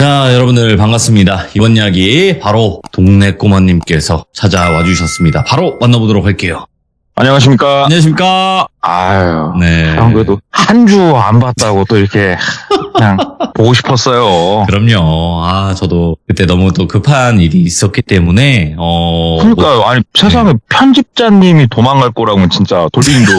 자, 여러분들 반갑습니다. 이번 이야기 바로 동네 꼬마님께서 찾아와 주셨습니다. 바로 만나보도록 할게요. 안녕하십니까. 안녕하십니까. 아유, 네. 안 그래도 한 주 안 봤다고 또 이렇게 그냥 보고 싶었어요. 그럼요. 저도 그때 너무 또 급한 일이 있었기 때문에, 그러니까요. 아니, 세상에 편집자님이 도망갈 거라고는 진짜 돌림도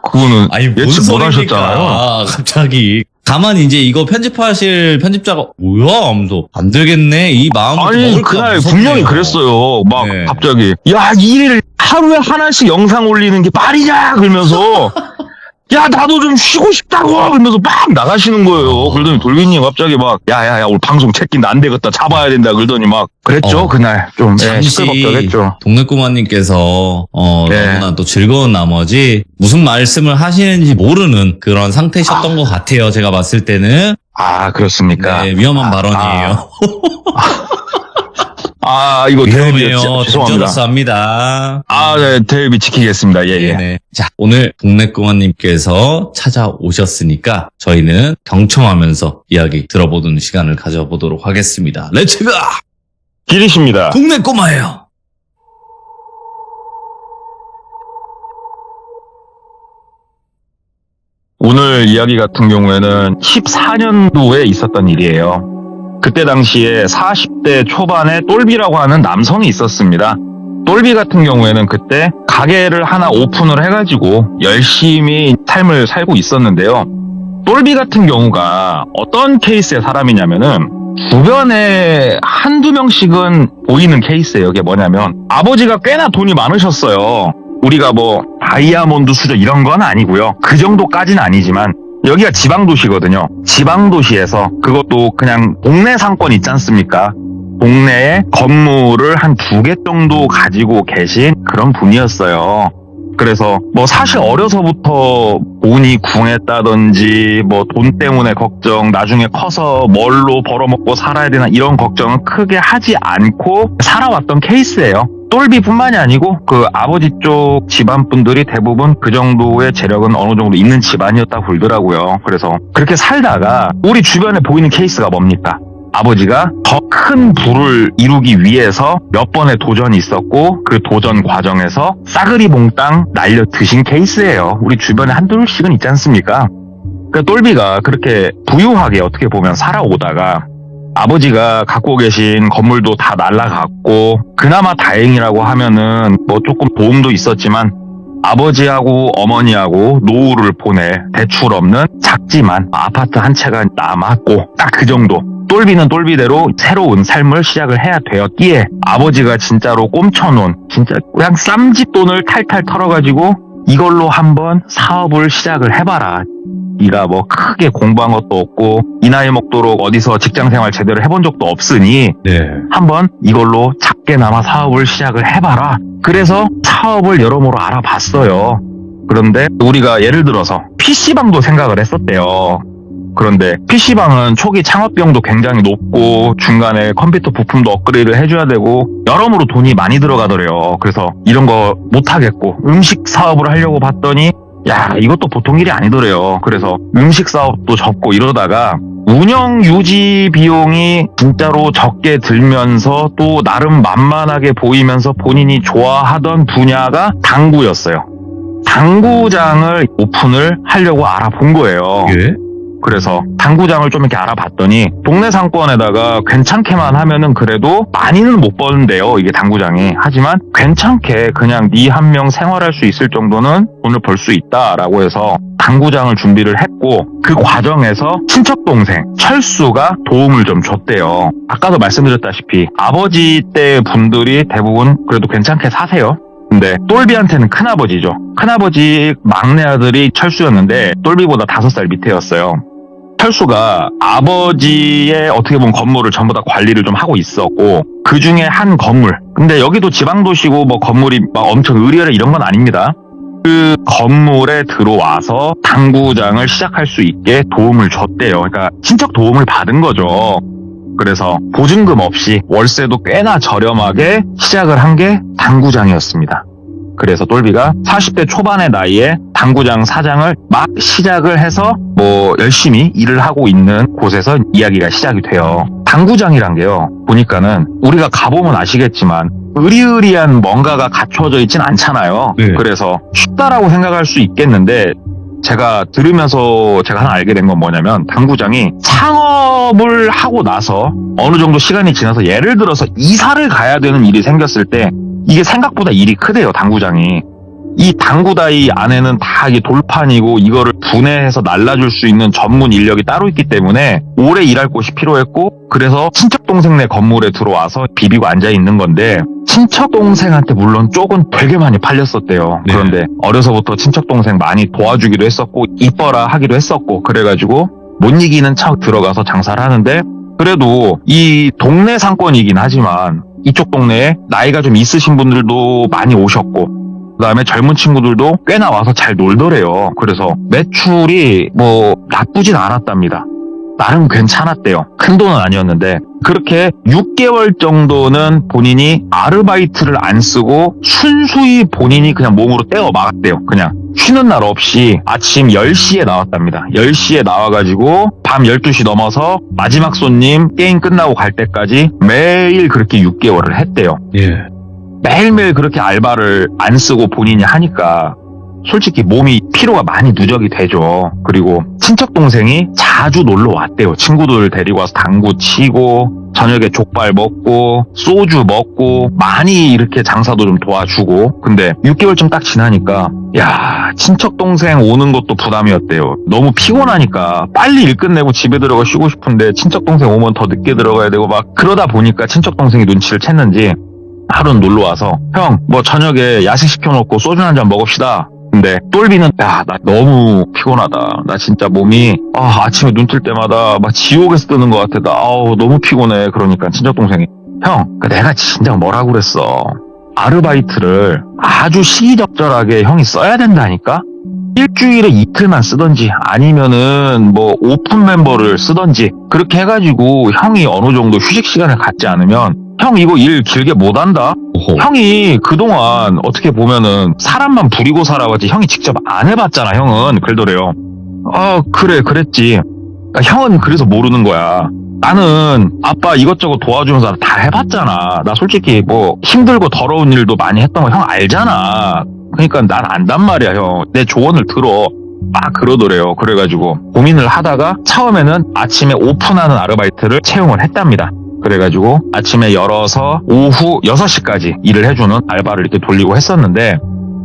그거는 뭔 예측 못 소리입니까? 하셨잖아요. 갑자기. 다만 이제 이거 편집하실 편집자가 뭐야? 하면서 안 되겠네. 이 마음을 아니, 먹을까 그날 무섭네요. 분명히 그랬어요. 막 네. 갑자기 야, 일을 하루에 하나씩 영상 올리는 게 말이냐 그러면서 야, 나도 좀 쉬고 싶다고 그러면서 막 나가시는 거예요. 그러더니 돌비님 갑자기 막 야야야, 오늘 방송 체킨도 안 되겠다, 잡아야 된다 그러더니 막 그랬죠. 그날 좀 잠시 시끌벅적했죠. 동네 꼬마님께서 네. 너무나 또 즐거운 나머지 무슨 말씀을 하시는지 모르는 그런 상태셨던 것 같아요. 제가 봤을 때는. 아, 그렇습니까? 네, 위험한 발언이에요. 이거 위험해요. 대비였죠. 죄송합니다. dangerous 합니다. 네, 대비 지키겠습니다. 예. 네네. 자, 오늘 동네 꼬마님께서 찾아오셨으니까 저희는 경청하면서 이야기 들어보는 시간을 가져보도록 하겠습니다. 렛츠고! 길이십니다. 동네 꼬마예요. 오늘 이야기 같은 경우에는 14년도에 있었던 일이에요. 그때 당시에 40대 초반에 똘비라고 하는 남성이 있었습니다. 똘비 같은 경우에는 그때 가게를 하나 오픈을 해가지고 열심히 삶을 살고 있었는데요. 똘비 같은 경우가 어떤 케이스의 사람이냐면은 주변에 한두 명씩은 보이는 케이스예요. 이게 뭐냐면 아버지가 꽤나 돈이 많으셨어요. 우리가 뭐 다이아몬드 수저 이런 건 아니고요. 그 정도까지는 아니지만 여기가 지방도시거든요. 지방도시에서 그것도 그냥 동네 상권 있지 않습니까? 동네에 건물을 한 2개 정도 가지고 계신 그런 분이었어요. 그래서 뭐 사실 어려서부터 돈이 궁했다든지 뭐 돈 때문에 걱정, 나중에 커서 뭘로 벌어먹고 살아야 되나 이런 걱정은 크게 하지 않고 살아왔던 케이스예요. 똘비뿐만이 아니고 그 아버지 쪽 집안분들이 대부분 그 정도의 재력은 어느 정도 있는 집안이었다고 그러더라고요. 그래서 그렇게 살다가 우리 주변에 보이는 케이스가 뭡니까? 아버지가 더 큰 부를 이루기 위해서 몇 번의 도전이 있었고 그 도전 과정에서 싸그리 몽땅 날려 드신 케이스예요. 우리 주변에 한둘씩은 있지 않습니까? 그 똘비가 그렇게 부유하게 어떻게 보면 살아오다가 아버지가 갖고 계신 건물도 다 날라갔고 그나마 다행이라고 하면은 뭐 조금 도움도 있었지만 아버지하고 어머니하고 노후를 보낼 대출 없는 작지만 아파트 한 채가 남았고 딱 그 정도. 똘비는 똘비대로 새로운 삶을 시작을 해야 되었기에 아버지가 진짜로 꼼쳐놓은 진짜 그냥 쌈짓돈을 탈탈 털어가지고 이걸로 한번 사업을 시작을 해봐라. 네가 뭐 크게 공부한 것도 없고 이 나이 먹도록 어디서 직장생활 제대로 해본 적도 없으니 네. 한번 이걸로 작게나마 사업을 시작을 해봐라. 그래서 사업을 여러모로 알아봤어요. 그런데 우리가 예를 들어서 PC방도 생각을 했었대요. 그런데 PC방은 초기 창업 비용도 굉장히 높고 중간에 컴퓨터 부품도 업그레이드를 해줘야 되고 여러모로 돈이 많이 들어가더래요. 그래서 이런 거 못하겠고 음식 사업을 하려고 봤더니 이것도 보통 일이 아니더래요. 그래서 음식 사업도 접고 이러다가 운영 유지 비용이 진짜로 적게 들면서 또 나름 만만하게 보이면서 본인이 좋아하던 분야가 당구였어요. 당구장을 오픈을 하려고 알아본 거예요. 예? 그래서 당구장을 좀 이렇게 알아봤더니 동네 상권에다가 괜찮게만 하면은 그래도 많이는 못 버는데요, 이게 당구장이. 하지만 괜찮게 그냥 네 한 명 생활할 수 있을 정도는 돈을 벌 수 있다라고 해서 당구장을 준비를 했고 그 과정에서 친척 동생 철수가 도움을 좀 줬대요. 아까도 말씀드렸다시피 아버지 때 분들이 대부분 그래도 괜찮게 사세요. 근데 똘비한테는 큰아버지죠. 큰아버지 막내 아들이 철수였는데 똘비보다 5살 밑에였어요. 철수가 아버지의 어떻게 보면 건물을 전부 다 관리를 좀 하고 있었고 그 중에 한 건물, 근데 여기도 지방도시고 뭐 건물이 막 엄청 의리어라 이런 건 아닙니다. 그 건물에 들어와서 당구장을 시작할 수 있게 도움을 줬대요. 그러니까 친척 도움을 받은 거죠. 그래서 보증금 없이 월세도 꽤나 저렴하게 시작을 한 게 당구장이었습니다. 그래서 똘비가 40대 초반의 나이에 당구장 사장을 막 시작을 해서 열심히 일을 하고 있는 곳에서 이야기가 시작이 돼요. 당구장이란 게요, 보니까는 우리가 가보면 아시겠지만 으리으리한 뭔가가 갖춰져 있진 않잖아요. 네. 그래서 쉽다라고 생각할 수 있겠는데 제가 들으면서 제가 하나 알게 된 건 뭐냐면, 당구장이 창업을 하고 나서 어느 정도 시간이 지나서 예를 들어서 이사를 가야 되는 일이 생겼을 때 이게 생각보다 일이 크대요, 당구장이. 이 당구다이 안에는 다 이게 돌판이고 이거를 분해해서 날라줄 수 있는 전문 인력이 따로 있기 때문에 오래 일할 곳이 필요했고, 그래서 친척 동생네 건물에 들어와서 비비고 앉아 있는 건데, 친척 동생한테 물론 쪽은 되게 많이 팔렸었대요. 네. 그런데 어려서부터 친척 동생 많이 도와주기도 했었고 이뻐라 하기도 했었고, 그래가지고 못 이기는 척 들어가서 장사를 하는데, 그래도 이 동네 상권이긴 하지만 이쪽 동네에 나이가 좀 있으신 분들도 많이 오셨고 그다음에 젊은 친구들도 꽤나 와서 잘 놀더래요. 그래서 매출이 나쁘진 않았답니다. 나름 괜찮았대요. 큰 돈은 아니었는데, 그렇게 6개월 정도는 본인이 아르바이트를 안 쓰고 순수히 본인이 그냥 몸으로 떼어 막았대요. 그냥 쉬는 날 없이 아침 10시에 나왔답니다. 10시에 나와가지고 밤 12시 넘어서 마지막 손님 게임 끝나고 갈 때까지 매일 그렇게 6개월을 했대요. 예. 매일매일 그렇게 알바를 안 쓰고 본인이 하니까 솔직히 몸이 피로가 많이 누적이 되죠. 그리고 친척 동생이 자주 놀러 왔대요. 친구들 데리고 와서 당구 치고 저녁에 족발 먹고 소주 먹고 많이 이렇게 장사도 좀 도와주고. 근데 6개월쯤 딱 지나니까 친척 동생 오는 것도 부담이었대요. 너무 피곤하니까 빨리 일 끝내고 집에 들어가 쉬고 싶은데 친척 동생 오면 더 늦게 들어가야 되고 막 그러다 보니까 친척 동생이 눈치를 챘는지 하루는 놀러 와서, 형 저녁에 야식 시켜놓고 소주 한잔 먹읍시다. 근데 똘비는 나 너무 피곤하다. 나 진짜 몸이 아침에 눈 뜰 때마다 막 지옥에서 뜨는 것 같아. 나 너무 피곤해. 그러니까 친척동생이, 형 내가 진짜 뭐라고 그랬어. 아르바이트를 아주 시기적절하게 형이 써야 된다니까. 일주일에 이틀만 쓰던지 아니면은 오픈 멤버를 쓰던지 그렇게 해가지고 형이 어느 정도 휴식 시간을 갖지 않으면 형 이거 일 길게 못한다. 오호. 형이 그동안 어떻게 보면은 사람만 부리고 살아왔지 형이 직접 안 해봤잖아. 형은 그러더래요. 그래 그랬지. 그러니까 형은 그래서 모르는 거야. 나는 아빠 이것저것 도와주면서 다 해봤잖아. 나 솔직히 힘들고 더러운 일도 많이 했던 거 형 알잖아. 그러니까 난 안단 말이야. 형 내 조언을 들어. 막 그러더래요. 그래가지고 고민을 하다가 처음에는 아침에 오픈하는 아르바이트를 채용을 했답니다. 그래가지고 아침에 열어서 오후 6시까지 일을 해주는 알바를 이렇게 돌리고 했었는데,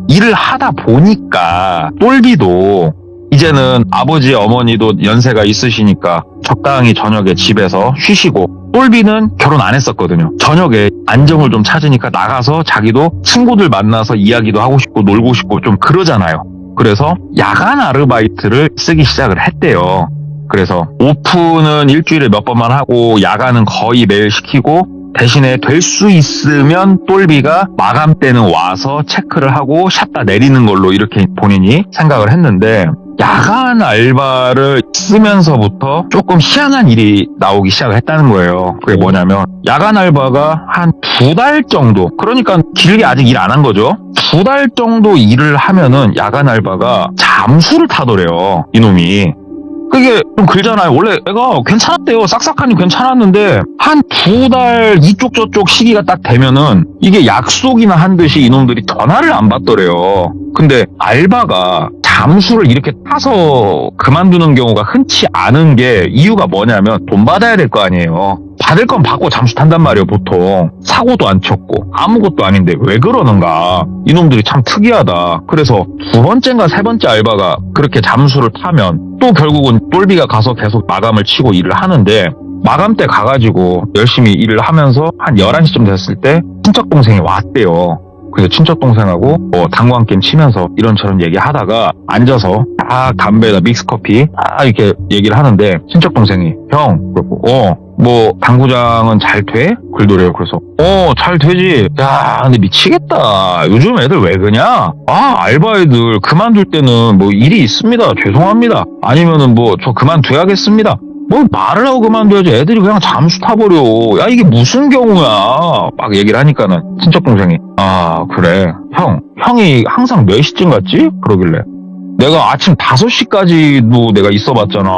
일을 하다 보니까 똘비도 이제는 아버지 어머니도 연세가 있으시니까 적당히 저녁에 집에서 쉬시고, 똘비는 결혼 안 했었거든요. 저녁에 안정을 좀 찾으니까 나가서 자기도 친구들 만나서 이야기도 하고 싶고 놀고 싶고 좀 그러잖아요. 그래서 야간 아르바이트를 쓰기 시작을 했대요. 그래서 오픈은 일주일에 몇 번만 하고 야간은 거의 매일 시키고, 대신에 될 수 있으면 똘비가 마감 때는 와서 체크를 하고 샷다 내리는 걸로 이렇게 본인이 생각을 했는데, 야간 알바를 쓰면서부터 조금 희한한 일이 나오기 시작을 했다는 거예요. 그게 뭐냐면, 야간 알바가 한 2달 정도, 그러니까 길게 아직 일 안 한 거죠. 2달 정도 일을 하면은 야간 알바가 잠수를 타더래요, 이놈이. 그게 좀 그러잖아요. 원래 애가 괜찮았대요. 싹싹하니 괜찮았는데 한 2달 이쪽 저쪽 시기가 딱 되면은 이게 약속이나 한 듯이 이놈들이 전화를 안 받더래요. 근데 알바가 잠수를 이렇게 타서 그만두는 경우가 흔치 않은 게 이유가 뭐냐면 돈 받아야 될 거 아니에요. 받을 건 받고 잠수 탄단 말이에요. 보통 사고도 안 쳤고 아무것도 아닌데 왜 그러는가. 이놈들이 참 특이하다. 그래서 2번째인가 3번째 알바가 그렇게 잠수를 타면 또 결국은 똘비가 가서 계속 마감을 치고 일을 하는데, 마감 때 가가지고 열심히 일을 하면서 한 11시쯤 됐을 때 친척 동생이 왔대요. 그래서 친척 동생하고 당구한 게임 치면서 이런저런 얘기하다가 앉아서 딱 담배에다 믹스커피 딱 이렇게 얘기를 하는데, 친척 동생이 형 그러고 당구장은 잘 돼? 그러더래요. 그래서 잘 되지. 야 근데 미치겠다. 요즘 애들 왜 그러냐? 알바 애들 그만둘 때는 일이 있습니다. 죄송합니다. 아니면은 저 그만둬야겠습니다. 뭐 말을 하고 그만둬야지. 애들이 그냥 잠수 타버려. 야, 이게 무슨 경우야. 막 얘기를 하니까는 친척 동생이 아, 그래. 형이 항상 몇 시쯤 갔지? 그러길래 내가 아침 5시까지도 내가 있어봤잖아.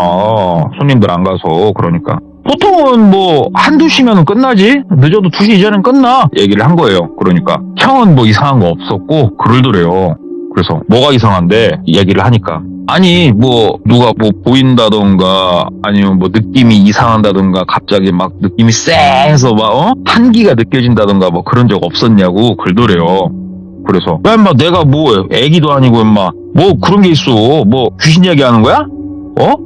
손님들 안 가서. 그러니까 보통은 뭐 한두 시면 끝나지? 늦어도 2시 이전엔 끝나. 얘기를 한 거예요. 그러니까 형은 뭐 이상한 거 없었고 그러더래요. 그래서 뭐가 이상한데 얘기를 하니까 아니 뭐 누가 뭐 보인다던가 아니면 뭐 느낌이 이상한다던가 갑자기 막 느낌이 쎄해서 막 한기가 느껴진다던가 뭐 그런 적 없었냐고 그러더래요. 그래서 야 인마 내가 뭐 애기도 아니고 인마 뭐 그런 게 있어. 뭐 귀신 얘기하는 거야?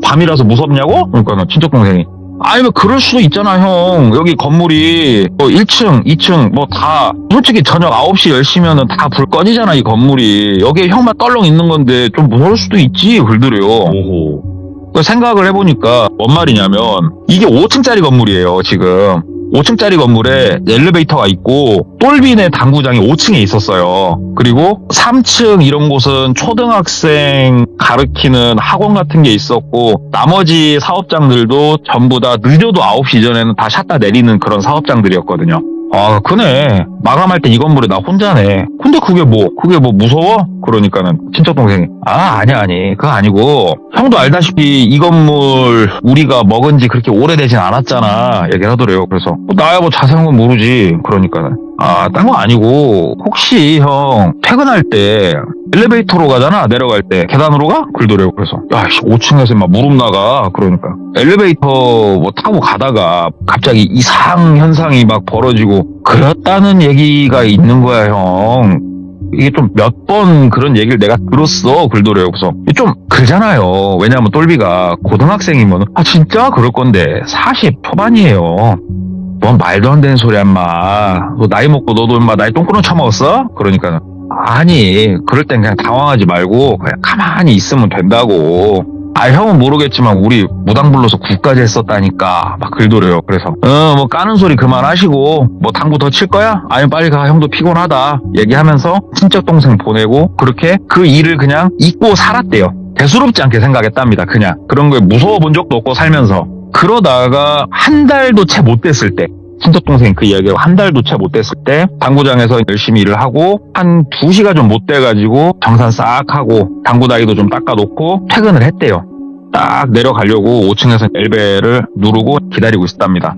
밤이라서 무섭냐고? 그러니까 친척 동생이 아니면 그럴 수도 있잖아 형. 여기 건물이 뭐 1층 2층 뭐 다 솔직히 저녁 9시 10시면은 다 불 꺼지잖아 이 건물이. 여기에 형만 떨렁 있는 건데 좀 무서울 수도 있지 그러더래요. 오호. 생각을 해보니까 뭔 말이냐면 이게 5층짜리 건물이에요 지금. 5층짜리 건물에 엘리베이터가 있고 똘비네 당구장이 5층에 있었어요. 그리고 3층 이런 곳은 초등학생 가르치는 학원 같은 게 있었고 나머지 사업장들도 전부 다 늦어도 9시 전에는 다 샷다 내리는 그런 사업장들이었거든요. 아, 그네. 마감할 때 이 건물에 나 혼자네. 근데 그게 뭐 무서워? 그러니까는 친척 동생이 아니 그거 아니고 형도 알다시피 이 건물 우리가 먹은 지 그렇게 오래되진 않았잖아 얘기를 하더래요. 그래서 나야 뭐 자세한 건 모르지. 그러니까는 딴 거 아니고 혹시 형 퇴근할 때 엘리베이터로 가잖아. 내려갈 때 계단으로 가? 그러더래요. 그래서 야 5층에서 막 무릎 나가. 그러니까 엘리베이터 뭐 타고 가다가 갑자기 이상 현상이 막 벌어지고 그랬다는 얘기가 있는 거야 형. 이게 좀 몇 번 그런 얘기를 내가 들었어. 그러더래요. 그래서 좀 그러잖아요. 왜냐하면 똘비가 고등학생이면 진짜 그럴 건데 40 초반이에요. 뭔 말도 안 되는 소리야 인마. 너 나이 먹고 너도 인마 나이 똥구멍 처먹었어? 그러니까 아니 그럴 땐 그냥 당황하지 말고 그냥 가만히 있으면 된다고. 형은 모르겠지만 우리 무당 불러서 국까지 했었다니까 막 그러더래요. 그래서 뭐 까는 소리 그만하시고 뭐 당구 더 칠 거야? 아니 빨리 가 형도 피곤하다 얘기하면서 친척 동생 보내고 그렇게 그 일을 그냥 잊고 살았대요. 대수롭지 않게 생각했답니다. 그냥 그런 거에 무서워 본 적도 없고 살면서. 그러다가 한 달도 채 못 됐을 때 친척 동생이 그 이야기를 한 달도 채 못 됐을 때 당구장에서 열심히 일을 하고 한 2시가 좀 못 돼가지고 정산 싹 하고 당구 다이도 좀 닦아놓고 퇴근을 했대요. 딱 내려가려고 5층에서 엘베를 누르고 기다리고 있었답니다.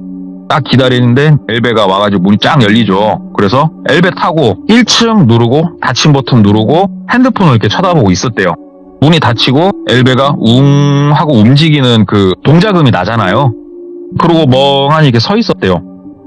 딱 기다리는데 엘베가 와가지고 문이 쫙 열리죠. 그래서 엘베 타고 1층 누르고 닫힌 버튼 누르고 핸드폰을 이렇게 쳐다보고 있었대요. 문이 닫히고 엘베가 웅 하고 움직이는 그 동작음이 나잖아요. 그러고 멍하니 이렇게 서 있었대요.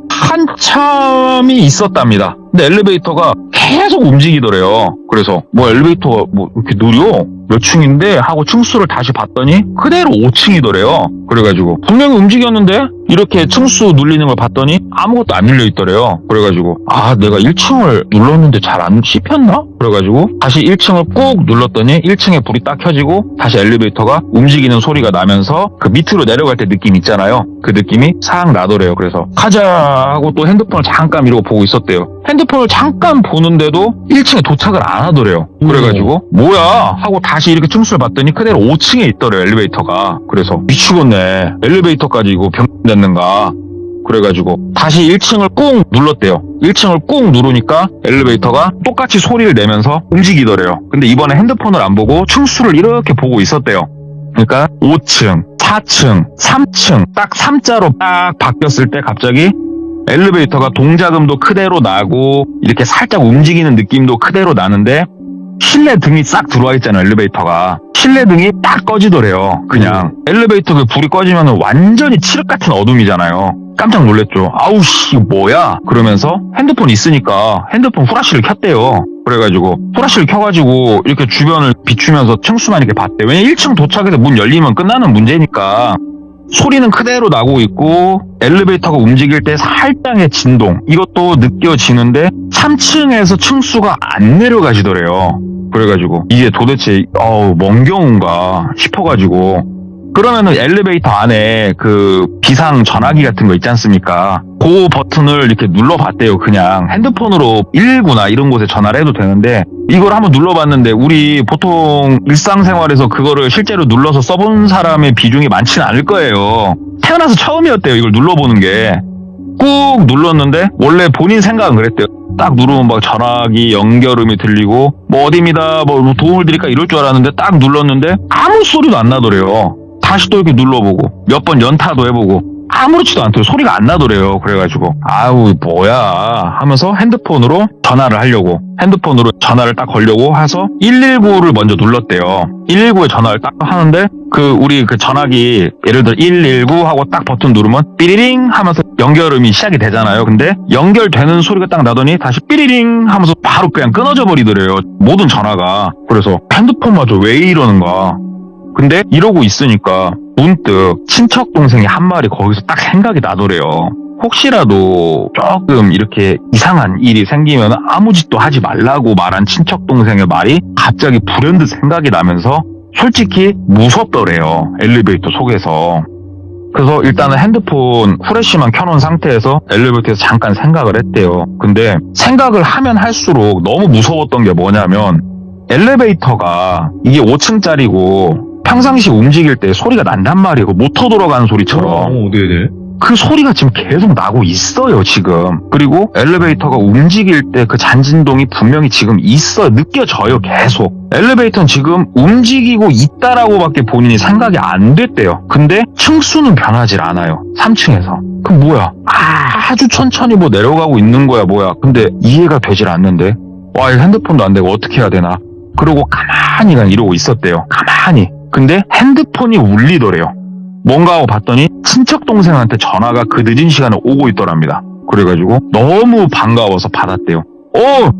한참이 있었답니다. 근데 엘리베이터가 계속 움직이더래요. 그래서 뭐 엘리베이터가 뭐 이렇게 느려? 몇 층인데? 하고 층수를 다시 봤더니 그대로 5층이더래요. 그래가지고 분명히 움직였는데 이렇게 층수 눌리는 걸 봤더니 아무것도 안 눌려 있더래요. 그래가지고 내가 1층을 눌렀는데 잘 안 씹혔나? 그래가지고 다시 1층을 꾹 눌렀더니 1층에 불이 딱 켜지고 다시 엘리베이터가 움직이는 소리가 나면서 그 밑으로 내려갈 때 느낌 있잖아요. 그 느낌이 싹 나더래요. 그래서 가자 하고 또 핸드폰을 잠깐 이러고 보고 있었대요. 핸드폰을 잠깐 보는데도 1층에 도착을 안 하더래요. 그래가지고 뭐야 하고 다시 이렇게 층수를 봤더니 그대로 5층에 있더래요. 엘리베이터가. 그래서 미치겠네. 엘리베이터까지 이거 병됐는가. 그래가지고 다시 1층을 꾹 눌렀대요. 1층을 꾹 누르니까 엘리베이터가 똑같이 소리를 내면서 움직이더래요. 근데 이번에 핸드폰을 안 보고 층수를 이렇게 보고 있었대요. 그러니까 5층, 4층, 3층 딱 3자로 딱 바뀌었을 때 갑자기 엘리베이터가 동작음도 그대로 나고 이렇게 살짝 움직이는 느낌도 그대로 나는데 실내 등이 싹 들어와 있잖아요. 엘리베이터가 실내 등이 딱 꺼지더래요. 그냥 엘리베이터 그 불이 꺼지면 완전히 칠흑 같은 어둠이잖아요. 깜짝 놀랐죠. 아우씨 뭐야 그러면서 핸드폰 있으니까 핸드폰 후라시를 켰대요. 그래가지고 후라시를 켜가지고 이렇게 주변을 비추면서 층수만 이렇게 봤대. 왜냐면 1층 도착해서 문 열리면 끝나는 문제니까. 소리는 그대로 나고 있고 엘리베이터가 움직일 때 살짝의 진동 이것도 느껴지는데 3층에서 층수가 안 내려가시더래요. 그래가지고 이게 도대체 뭔 경우인가 싶어가지고 그러면은 엘리베이터 안에 그 비상 전화기 같은 거 있지 않습니까? 그 버튼을 이렇게 눌러봤대요. 그냥 핸드폰으로 119나 이런 곳에 전화를 해도 되는데 이걸 한번 눌러봤는데 우리 보통 일상생활에서 그거를 실제로 눌러서 써본 사람의 비중이 많지는 않을 거예요. 태어나서 처음이었대요. 이걸 눌러보는 게. 꾹 눌렀는데 원래 본인 생각은 그랬대요. 딱 누르면 막 전화기 연결음이 들리고 뭐 어디입니다 뭐 도움을 드릴까 이럴 줄 알았는데 딱 눌렀는데 아무 소리도 안 나더래요. 다시 또 이렇게 눌러보고 몇 번 연타도 해보고 아무렇지도 않더래요. 소리가 안 나더래요. 그래가지고 아우 뭐야 하면서 핸드폰으로 전화를 하려고 핸드폰으로 전화를 딱 걸려고 해서 119를 먼저 눌렀대요. 119에 전화를 딱 하는데 우리 전화기 예를 들어 119 하고 딱 버튼 누르면 삐리링 하면서 연결음이 시작이 되잖아요. 근데 연결되는 소리가 딱 나더니 다시 삐리링 하면서 바로 그냥 끊어져 버리더래요. 모든 전화가. 그래서 핸드폰마저 왜 이러는가. 근데 이러고 있으니까 문득 친척 동생이 한 말이 거기서 딱 생각이 나더래요. 혹시라도 조금 이렇게 이상한 일이 생기면 아무 짓도 하지 말라고 말한 친척 동생의 말이 갑자기 불현듯 생각이 나면서 솔직히 무섭더래요. 엘리베이터 속에서. 그래서 일단은 핸드폰 후레쉬만 켜놓은 상태에서 엘리베이터에서 잠깐 생각을 했대요. 근데 생각을 하면 할수록 너무 무서웠던 게 뭐냐면 엘리베이터가 이게 5층짜리고 평상시 움직일 때 소리가 난단 말이에요. 모터 돌아가는 소리처럼. 네네. 그 소리가 지금 계속 나고 있어요, 지금. 그리고 엘리베이터가 움직일 때 그 잔진동이 분명히 지금 있어요. 느껴져요, 계속. 엘리베이터는 지금 움직이고 있다라고밖에 본인이 생각이 안 됐대요. 근데 층수는 변하질 않아요. 3층에서. 그럼 뭐야? 아주 천천히 뭐 내려가고 있는 거야, 뭐야. 근데 이해가 되질 않는데. 와, 이 핸드폰도 안 되고 어떻게 해야 되나. 그러고 가만히 그냥 이러고 있었대요. 가만히. 근데 핸드폰이 울리더래요. 뭔가 하고 봤더니 친척 동생한테 전화가 그 늦은 시간에 오고 있더랍니다. 그래가지고 너무 반가워서 받았대요.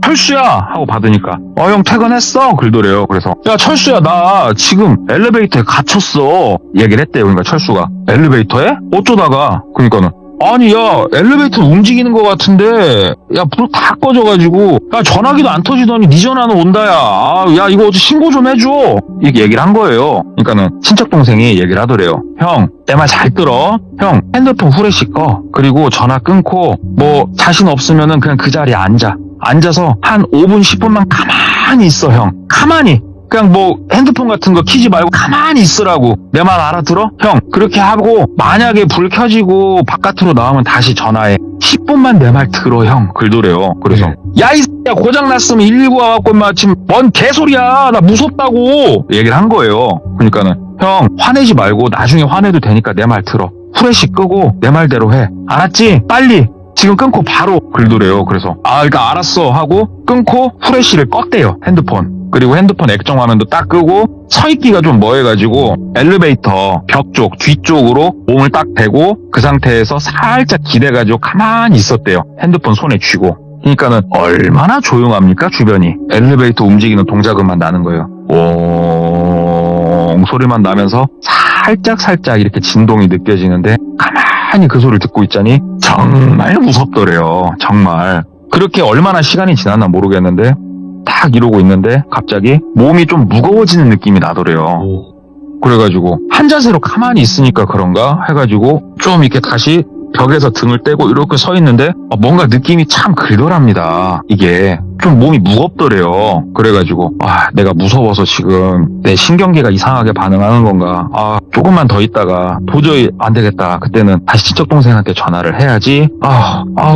철수야 하고 받으니까 형 퇴근했어? 그러더래요. 그래서 야 철수야 나 지금 엘리베이터에 갇혔어 얘기를 했대요. 그러니까 철수가 엘리베이터에? 어쩌다가? 그러니까는 아니 야 엘리베이터 움직이는 것 같은데 야 불 다 꺼져가지고 야 전화기도 안 터지더니 네 전화는 온다야. 야 이거 어디 신고 좀 해줘 이렇게 얘기를 한 거예요. 그러니까는 친척동생이 얘기를 하더래요. 형 내 말 잘 들어. 형 핸드폰 후레쉬 꺼. 그리고 전화 끊고 뭐 자신 없으면은 그냥 그 자리에 앉아서 한 5분 10분만 가만히 있어. 형 가만히 그냥 뭐 핸드폰 같은 거 키지 말고 가만히 있으라고. 내 말 알아들어? 형 그렇게 하고 만약에 불 켜지고 바깥으로 나오면 다시 전화해. 10분만 내 말 들어 형. 그러더래요. 그래서 야 이 새끼야 고장났으면 119 와갖고 마침 뭔 개소리야 나 무섭다고 얘기를 한 거예요. 그러니까는 형 화내지 말고 나중에 화내도 되니까 내 말 들어. 후레쉬 끄고 내 말대로 해. 알았지? 빨리 지금 끊고 바로. 그러더래요. 그래서 그러니까 알았어 하고 끊고 후레쉬를 껐대요. 핸드폰. 그리고 핸드폰 액정 화면도 딱 끄고 서 있기가 좀 뭐해가지고 엘리베이터 벽 쪽 뒤쪽으로 몸을 딱 대고 그 상태에서 살짝 기대가지고 가만히 있었대요. 핸드폰 손에 쥐고. 그러니까는 얼마나 조용합니까 주변이. 엘리베이터 움직이는 동작음만 나는 거예요. 옹 소리만 나면서 살짝 이렇게 진동이 느껴지는데 가만히 그 소리를 듣고 있자니 정말 무섭더래요. 정말. 그렇게 얼마나 시간이 지났나 모르겠는데 딱 이러고 있는데 갑자기 몸이 좀 무거워지는 느낌이 나더래요. 그래가지고 한 자세로 가만히 있으니까 그런가 해가지고 좀 이렇게 다시 벽에서 등을 떼고 이렇게 서 있는데 뭔가 느낌이 참 그러랍니다. 이게 좀 몸이 무겁더래요. 그래가지고 내가 무서워서 지금 내 신경계가 이상하게 반응하는 건가. 조금만 더 있다가 도저히 안 되겠다. 그때는 다시 친척 동생한테 전화를 해야지.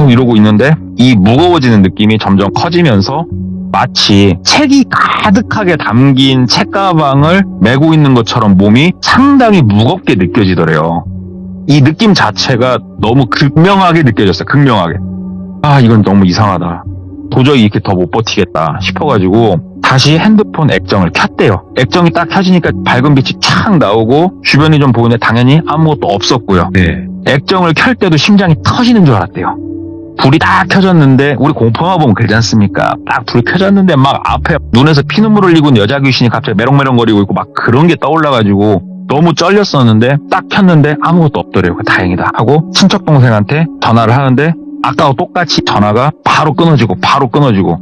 이러고 있는데 이 무거워지는 느낌이 점점 커지면서 마치 책이 가득하게 담긴 책가방을 메고 있는 것처럼 몸이 상당히 무겁게 느껴지더래요. 이 느낌 자체가 너무 극명하게 느껴졌어요. 극명하게. 이건 너무 이상하다. 도저히 이렇게 더 못 버티겠다 싶어가지고 다시 핸드폰 액정을 켰대요. 액정이 딱 켜지니까 밝은 빛이 착 나오고 주변이 좀 보이는데 당연히 아무것도 없었고요. 네. 액정을 켤 때도 심장이 터지는 줄 알았대요. 불이 딱 켜졌는데 우리 공포영화 보면 그러지 않습니까? 딱 불이 켜졌는데 막 앞에 눈에서 피눈물 흘리고 있는 여자 귀신이 갑자기 메롱메롱거리고 있고 막 그런 게 떠올라가지고 너무 쩔렸었는데 딱 켰는데 아무것도 없더래요. 다행이다 하고 친척 동생한테 전화를 하는데 아까와 똑같이 전화가 바로 끊어지고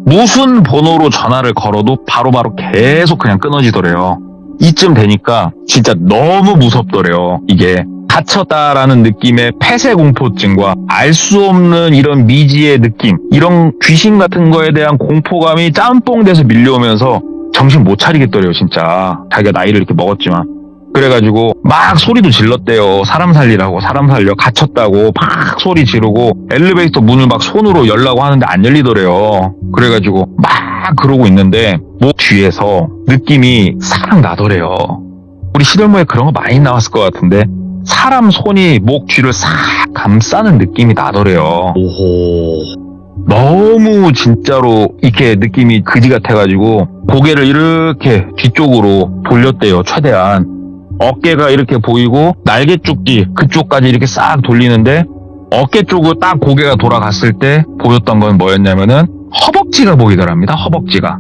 무슨 번호로 전화를 걸어도 바로바로 계속 그냥 끊어지더래요. 이쯤 되니까 진짜 너무 무섭더래요. 이게 갇혔다라는 느낌의 폐쇄공포증과 알 수 없는 이런 미지의 느낌, 이런 귀신 같은 거에 대한 공포감이 짬뽕돼서 밀려오면서 정신 못 차리겠더래요, 진짜. 자기가 나이를 이렇게 먹었지만. 그래가지고 막 소리도 질렀대요. 사람 살리라고, 사람 살려, 갇혔다고 막 소리 지르고 엘리베이터 문을 막 손으로 열라고 하는데 안 열리더래요. 그래가지고 막 그러고 있는데 목 뒤에서 느낌이 싹 나더래요. 우리 시들모에 그런 거 많이 나왔을 것 같은데 사람 손이 목 뒤를 싹 감싸는 느낌이 나더래요. 오호. 너무 진짜로 이렇게 느낌이 그지 같아가지고 고개를 이렇게 뒤쪽으로 돌렸대요. 최대한 어깨가 이렇게 보이고 날개 쪽지 그쪽까지 이렇게 싹 돌리는데 어깨 쪽으로 딱 고개가 돌아갔을 때 보였던 건 뭐였냐면은 허벅지가 보이더랍니다. 허벅지가.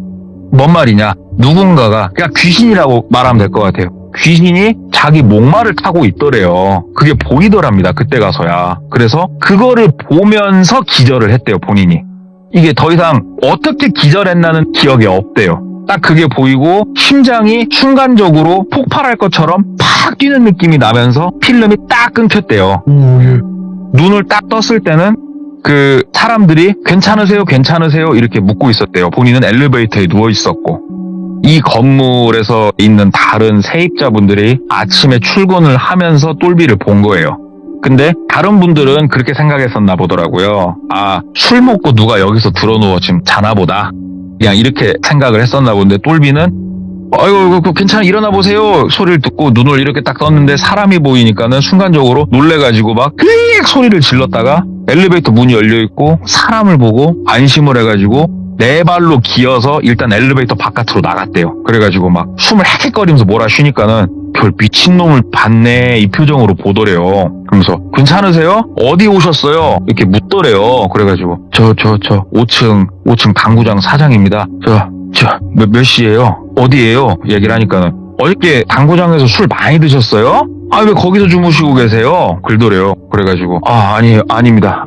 뭔 말이냐, 누군가가 그냥 귀신이라고 말하면 될 것 같아요. 귀신이 자기 목마를 타고 있더래요. 그게 보이더랍니다. 그때 가서야. 그래서 그거를 보면서 기절을 했대요. 본인이. 이게 더 이상 어떻게 기절했나는 기억이 없대요. 딱 그게 보이고 심장이 순간적으로 폭발할 것처럼 팍 뛰는 느낌이 나면서 필름이 딱 끊겼대요. 눈을 딱 떴을 때는 그 사람들이 괜찮으세요? 괜찮으세요? 이렇게 묻고 있었대요. 본인은 엘리베이터에 누워 있었고 이 건물에서 있는 다른 세입자분들이 아침에 출근을 하면서 똘비를 본 거예요. 근데 다른 분들은 그렇게 생각했었나 보더라고요. 아, 술 먹고 누가 여기서 들어누워 지금 자나 보다. 그냥 이렇게 생각을 했었나 본데 똘비는 아이고 괜찮아 일어나 보세요 소리를 듣고 눈을 이렇게 딱 떴는데 사람이 보이니까는 순간적으로 놀래가지고 막 휙 소리를 질렀다가 엘리베이터 문이 열려있고 사람을 보고 안심을 해가지고 네 발로 기어서 일단 엘리베이터 바깥으로 나갔대요. 그래가지고 막 숨을 헥헥거리면서 뭐라 쉬니까는 별 미친놈을 봤네 이 표정으로 보더래요. 그러면서 괜찮으세요? 어디 오셨어요? 이렇게 묻더래요. 그래가지고 저 5층 당구장 사장입니다. 몇 시예요? 어디예요? 얘기를 하니까는 어저께 당구장에서 술 많이 드셨어요? 아, 왜 거기서 주무시고 계세요? 그러더래요. 그래가지고 아닙니다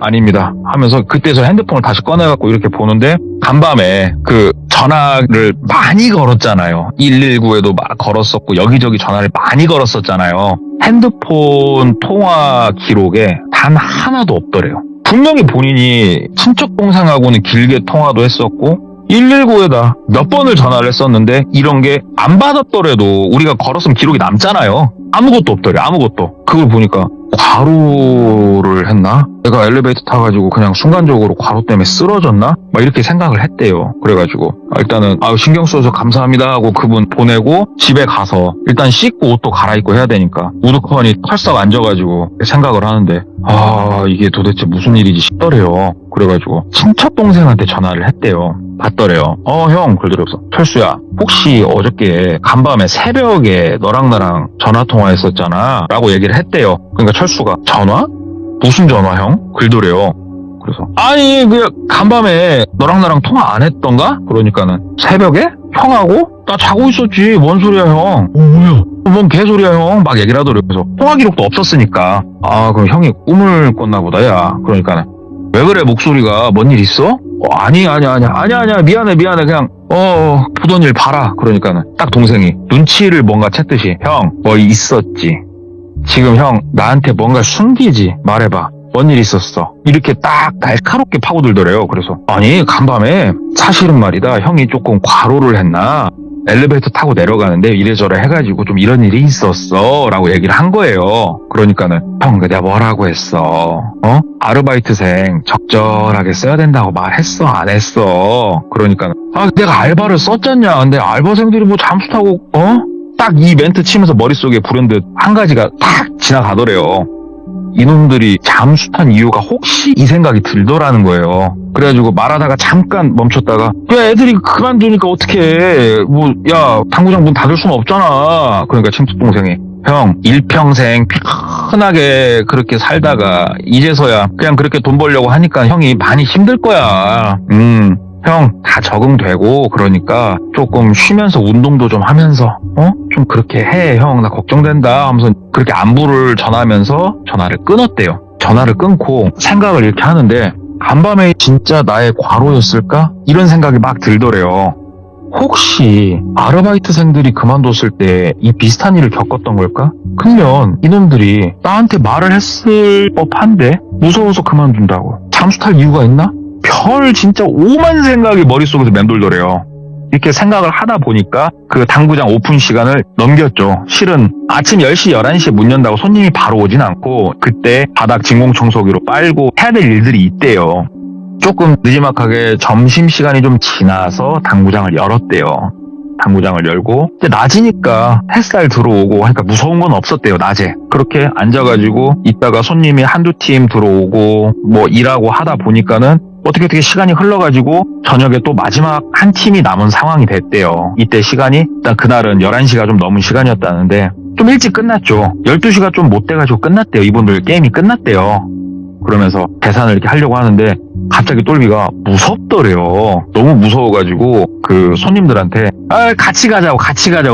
하면서 그때서 핸드폰을 다시 꺼내갖고 이렇게 보는데 간밤에 그 전화를 많이 걸었잖아요. 119에도 막 걸었었고 여기저기 전화를 많이 걸었었잖아요. 핸드폰 통화 기록에 단 하나도 없더래요. 분명히 본인이 친척 동생하고는 길게 통화도 했었고 119에다 몇 번을 전화를 했었는데 이런 게 안 받았더라도 우리가 걸었으면 기록이 남잖아요. 아무것도 없더래. 아무것도. 그걸 보니까 과로를 했나? 내가 엘리베이터 타가지고 그냥 순간적으로 과로 때문에 쓰러졌나? 막 이렇게 생각을 했대요. 그래가지고 일단은 신경 써서 감사합니다 하고 그분 보내고 집에 가서 일단 씻고 옷도 갈아입고 해야 되니까 우두커니 털썩 앉아가지고 생각을 하는데 이게 도대체 무슨 일이지 싶더래요. 그래가지고 친척 동생한테 전화를 했대요. 받더래요. 형 그러더래요. 철수야 혹시 어저께 간밤에 새벽에 너랑 나랑 전화통화했었잖아 라고 얘기를 했대요. 그러니까 철수가 전화? 무슨 전화 형? 그러더래요. 그래서 아니 그냥 간밤에 너랑 나랑 통화 안 했던가? 그러니까는 새벽에? 형하고? 나 자고 있었지. 뭔 소리야 형. 뭐야? 뭔 개소리야 형. 막 얘기를 하더래요. 그래서 통화 기록도 없었으니까 그럼 형이 꿈을 꿨나 보다 야. 그러니까는 왜 그래 목소리가 뭔 일 있어? 아니야 미안해 그냥 보던 일 봐라. 그러니까는 딱 동생이 눈치를 뭔가 챘듯이 형 뭐 있었지. 지금 형 나한테 뭔가 숨기지. 말해봐. 뭔 일 있었어? 이렇게 딱 날카롭게 파고들더래요. 그래서 아니 간밤에 사실은 말이다 형이 조금 과로를 했나 엘리베이터 타고 내려가는데 이래저래 해가지고 좀 이런 일이 있었어 라고 얘기를 한 거예요. 그러니까는 형 내가 뭐라고 했어? 아르바이트생 적절하게 써야 된다고 말했어 안 했어? 그러니까는 내가 알바를 썼잖냐. 근데 알바생들이 뭐 잠수 타고 딱 이 멘트 치면서 머릿속에 브랜드 한 가지가 딱 지나가더래요. 이놈들이 잠수 탄 이유가 혹시 이 생각이 들더라는 거예요. 그래가지고 말하다가 잠깐 멈췄다가 야 애들이 그만두니까 어떡해. 야 당구장 문 닫을 수는 없잖아. 그러니까 친척 동생이 형 일평생 편하게 그렇게 살다가 이제서야 그냥 그렇게 돈 벌려고 하니까 형이 많이 힘들 거야. 형 다 적응되고 그러니까 조금 쉬면서 운동도 좀 하면서 좀 그렇게 해 형 나 걱정된다 하면서 그렇게 안부를 전하면서 전화를 끊었대요. 전화를 끊고 생각을 이렇게 하는데 간밤에 진짜 나의 과로였을까? 이런 생각이 막 들더래요. 혹시 아르바이트생들이 그만뒀을 때 이 비슷한 일을 겪었던 걸까? 그러면 이놈들이 나한테 말을 했을 법한데 무서워서 그만둔다고. 잠수 탈 이유가 있나? 별 진짜 오만 생각이 머릿속에서 맴돌더래요. 이렇게 생각을 하다 보니까 그 당구장 오픈 시간을 넘겼죠. 실은 아침 10시, 11시에 문 연다고 손님이 바로 오진 않고 그때 바닥 진공청소기로 빨고 해야 될 일들이 있대요. 조금 늦지막하게 점심시간이 좀 지나서 당구장을 열었대요. 당구장을 열고 이제 낮이니까 햇살 들어오고 하니까 무서운 건 없었대요. 낮에 그렇게 앉아가지고 있다가 손님이 한두 팀 들어오고 뭐 일하고 하다 보니까는 어떻게 시간이 흘러가지고 저녁에 또 마지막 한 팀이 남은 상황이 됐대요. 이때 시간이 일단 그날은 11시가 좀 넘은 시간이었다는데 좀 일찍 끝났죠. 12시가 좀 못 돼가지고 끝났대요. 이분들 게임이 끝났대요. 그러면서 계산을 이렇게 하려고 하는데 갑자기 똘비가 무섭더래요. 너무 무서워가지고 그 손님들한테 같이 가자고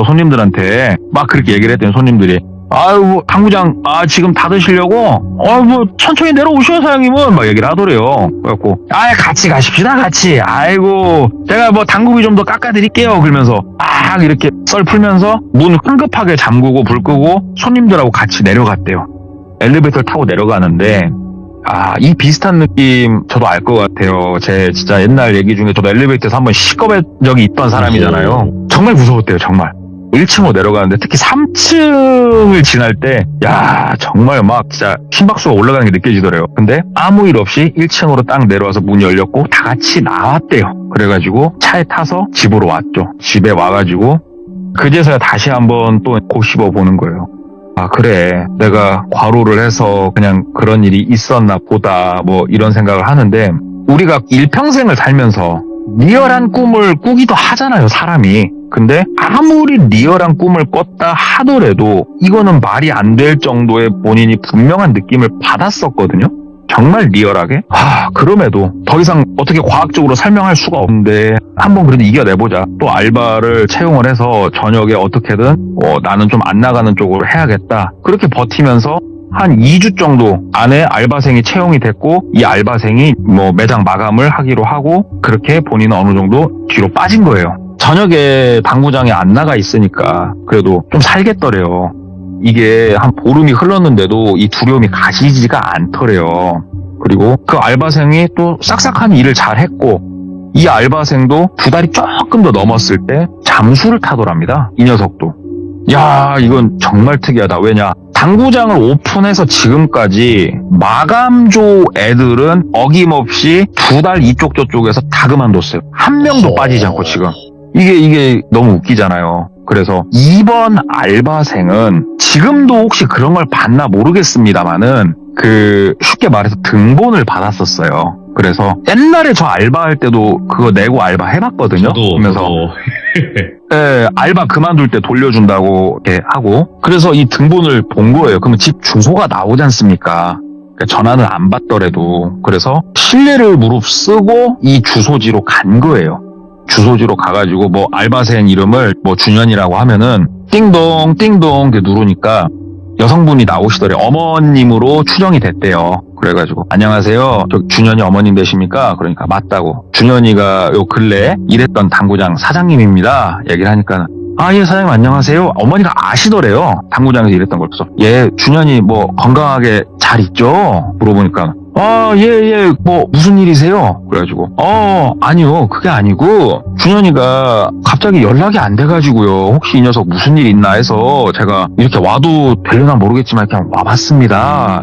손님들한테 막 그렇게 얘기를 했더니 손님들이 아유 당구장 지금 닫으시려고 뭐 천천히 내려오셔요 사장님은 막 얘기를 하더래요. 그래갖고 같이 가십시다 같이. 아이고 제가 뭐 당구비 좀 더 깎아드릴게요. 그러면서 막 이렇게 썰 풀면서 문 황급하게 잠그고 불 끄고 손님들하고 같이 내려갔대요. 엘리베이터를 타고 내려가는데 이 비슷한 느낌 저도 알 것 같아요. 제 진짜 옛날 얘기 중에 저도 엘리베이터에서 한번 시겁한 적이 있던 사람이잖아요. 정말 무서웠대요. 정말 1층으로 내려가는데 특히 3층을 지날 때 정말 막 진짜 심박수가 올라가는 게 느껴지더래요. 근데 아무 일 없이 1층으로 딱 내려와서 문이 열렸고 다 같이 나왔대요. 그래가지고 차에 타서 집으로 왔죠. 집에 와가지고 그제서야 다시 한번 또 곱씹어 보는 거예요. 그래 내가 과로를 해서 그냥 그런 일이 있었나 보다 뭐 이런 생각을 하는데 우리가 일평생을 살면서 리얼한 꿈을 꾸기도 하잖아요 사람이. 근데 아무리 리얼한 꿈을 꿨다 하더라도 이거는 말이 안 될 정도의 본인이 분명한 느낌을 받았었거든요. 정말 리얼하게. 그럼에도 더 이상 어떻게 과학적으로 설명할 수가 없는데 한번 그래도 이겨내보자. 또 알바를 채용을 해서 저녁에 어떻게든 나는 좀 안 나가는 쪽으로 해야겠다. 그렇게 버티면서 한 2주 정도 안에 알바생이 채용이 됐고 이 알바생이 뭐 매장 마감을 하기로 하고 그렇게 본인은 어느 정도 뒤로 빠진 거예요. 저녁에 당구장에 안 나가 있으니까 그래도 좀 살겠더래요. 이게 한 보름이 흘렀는데도 이 두려움이 가시지가 않더래요. 그리고 그 알바생이 또 싹싹한 일을 잘 했고 이 알바생도 2달이 조금 더 넘었을 때 잠수를 타더랍니다. 이 녀석도. 이건 정말 특이하다. 왜냐? 당구장을 오픈해서 지금까지 마감조 애들은 어김없이 2달 이쪽 저쪽에서 다 그만뒀어요. 한 명도 빠지지 않고 지금. 이게 너무 웃기잖아요. 그래서 이번 알바생은 지금도 혹시 그런 걸 봤나 모르겠습니다만은 쉽게 말해서 등본을 받았었어요. 그래서 옛날에 저 알바할 때도 그거 내고 알바 해봤거든요. 그러면서 알바 그만둘 때 돌려준다고 이렇게 하고 그래서 이 등본을 본 거예요. 그러면 집 주소가 나오지 않습니까? 그러니까 전화는 안 받더라도. 그래서 신뢰를 무릅쓰고 이 주소지로 간 거예요. 주소지로 가가지고 뭐 알바생 이름을 뭐 준현이라고 하면은 띵동 이렇게 누르니까 여성분이 나오시더래요. 어머님으로 추정이 됐대요. 그래가지고 안녕하세요. 저 준현이 어머님 되십니까? 그러니까 맞다고. 준현이가 요 근래 일했던 당구장 사장님입니다. 얘기를 하니까 예 사장님 안녕하세요. 어머니가 아시더래요. 당구장에서 일했던 걸. 그래서 준현이 뭐 건강하게 잘 있죠? 물어보니까 예, 뭐, 무슨 일이세요? 그래가지고, 아니요, 그게 아니고, 준현이가 갑자기 연락이 안 돼가지고요. 혹시 이 녀석 무슨 일 있나 해서 제가 이렇게 와도 되려나 모르겠지만 그냥 와봤습니다.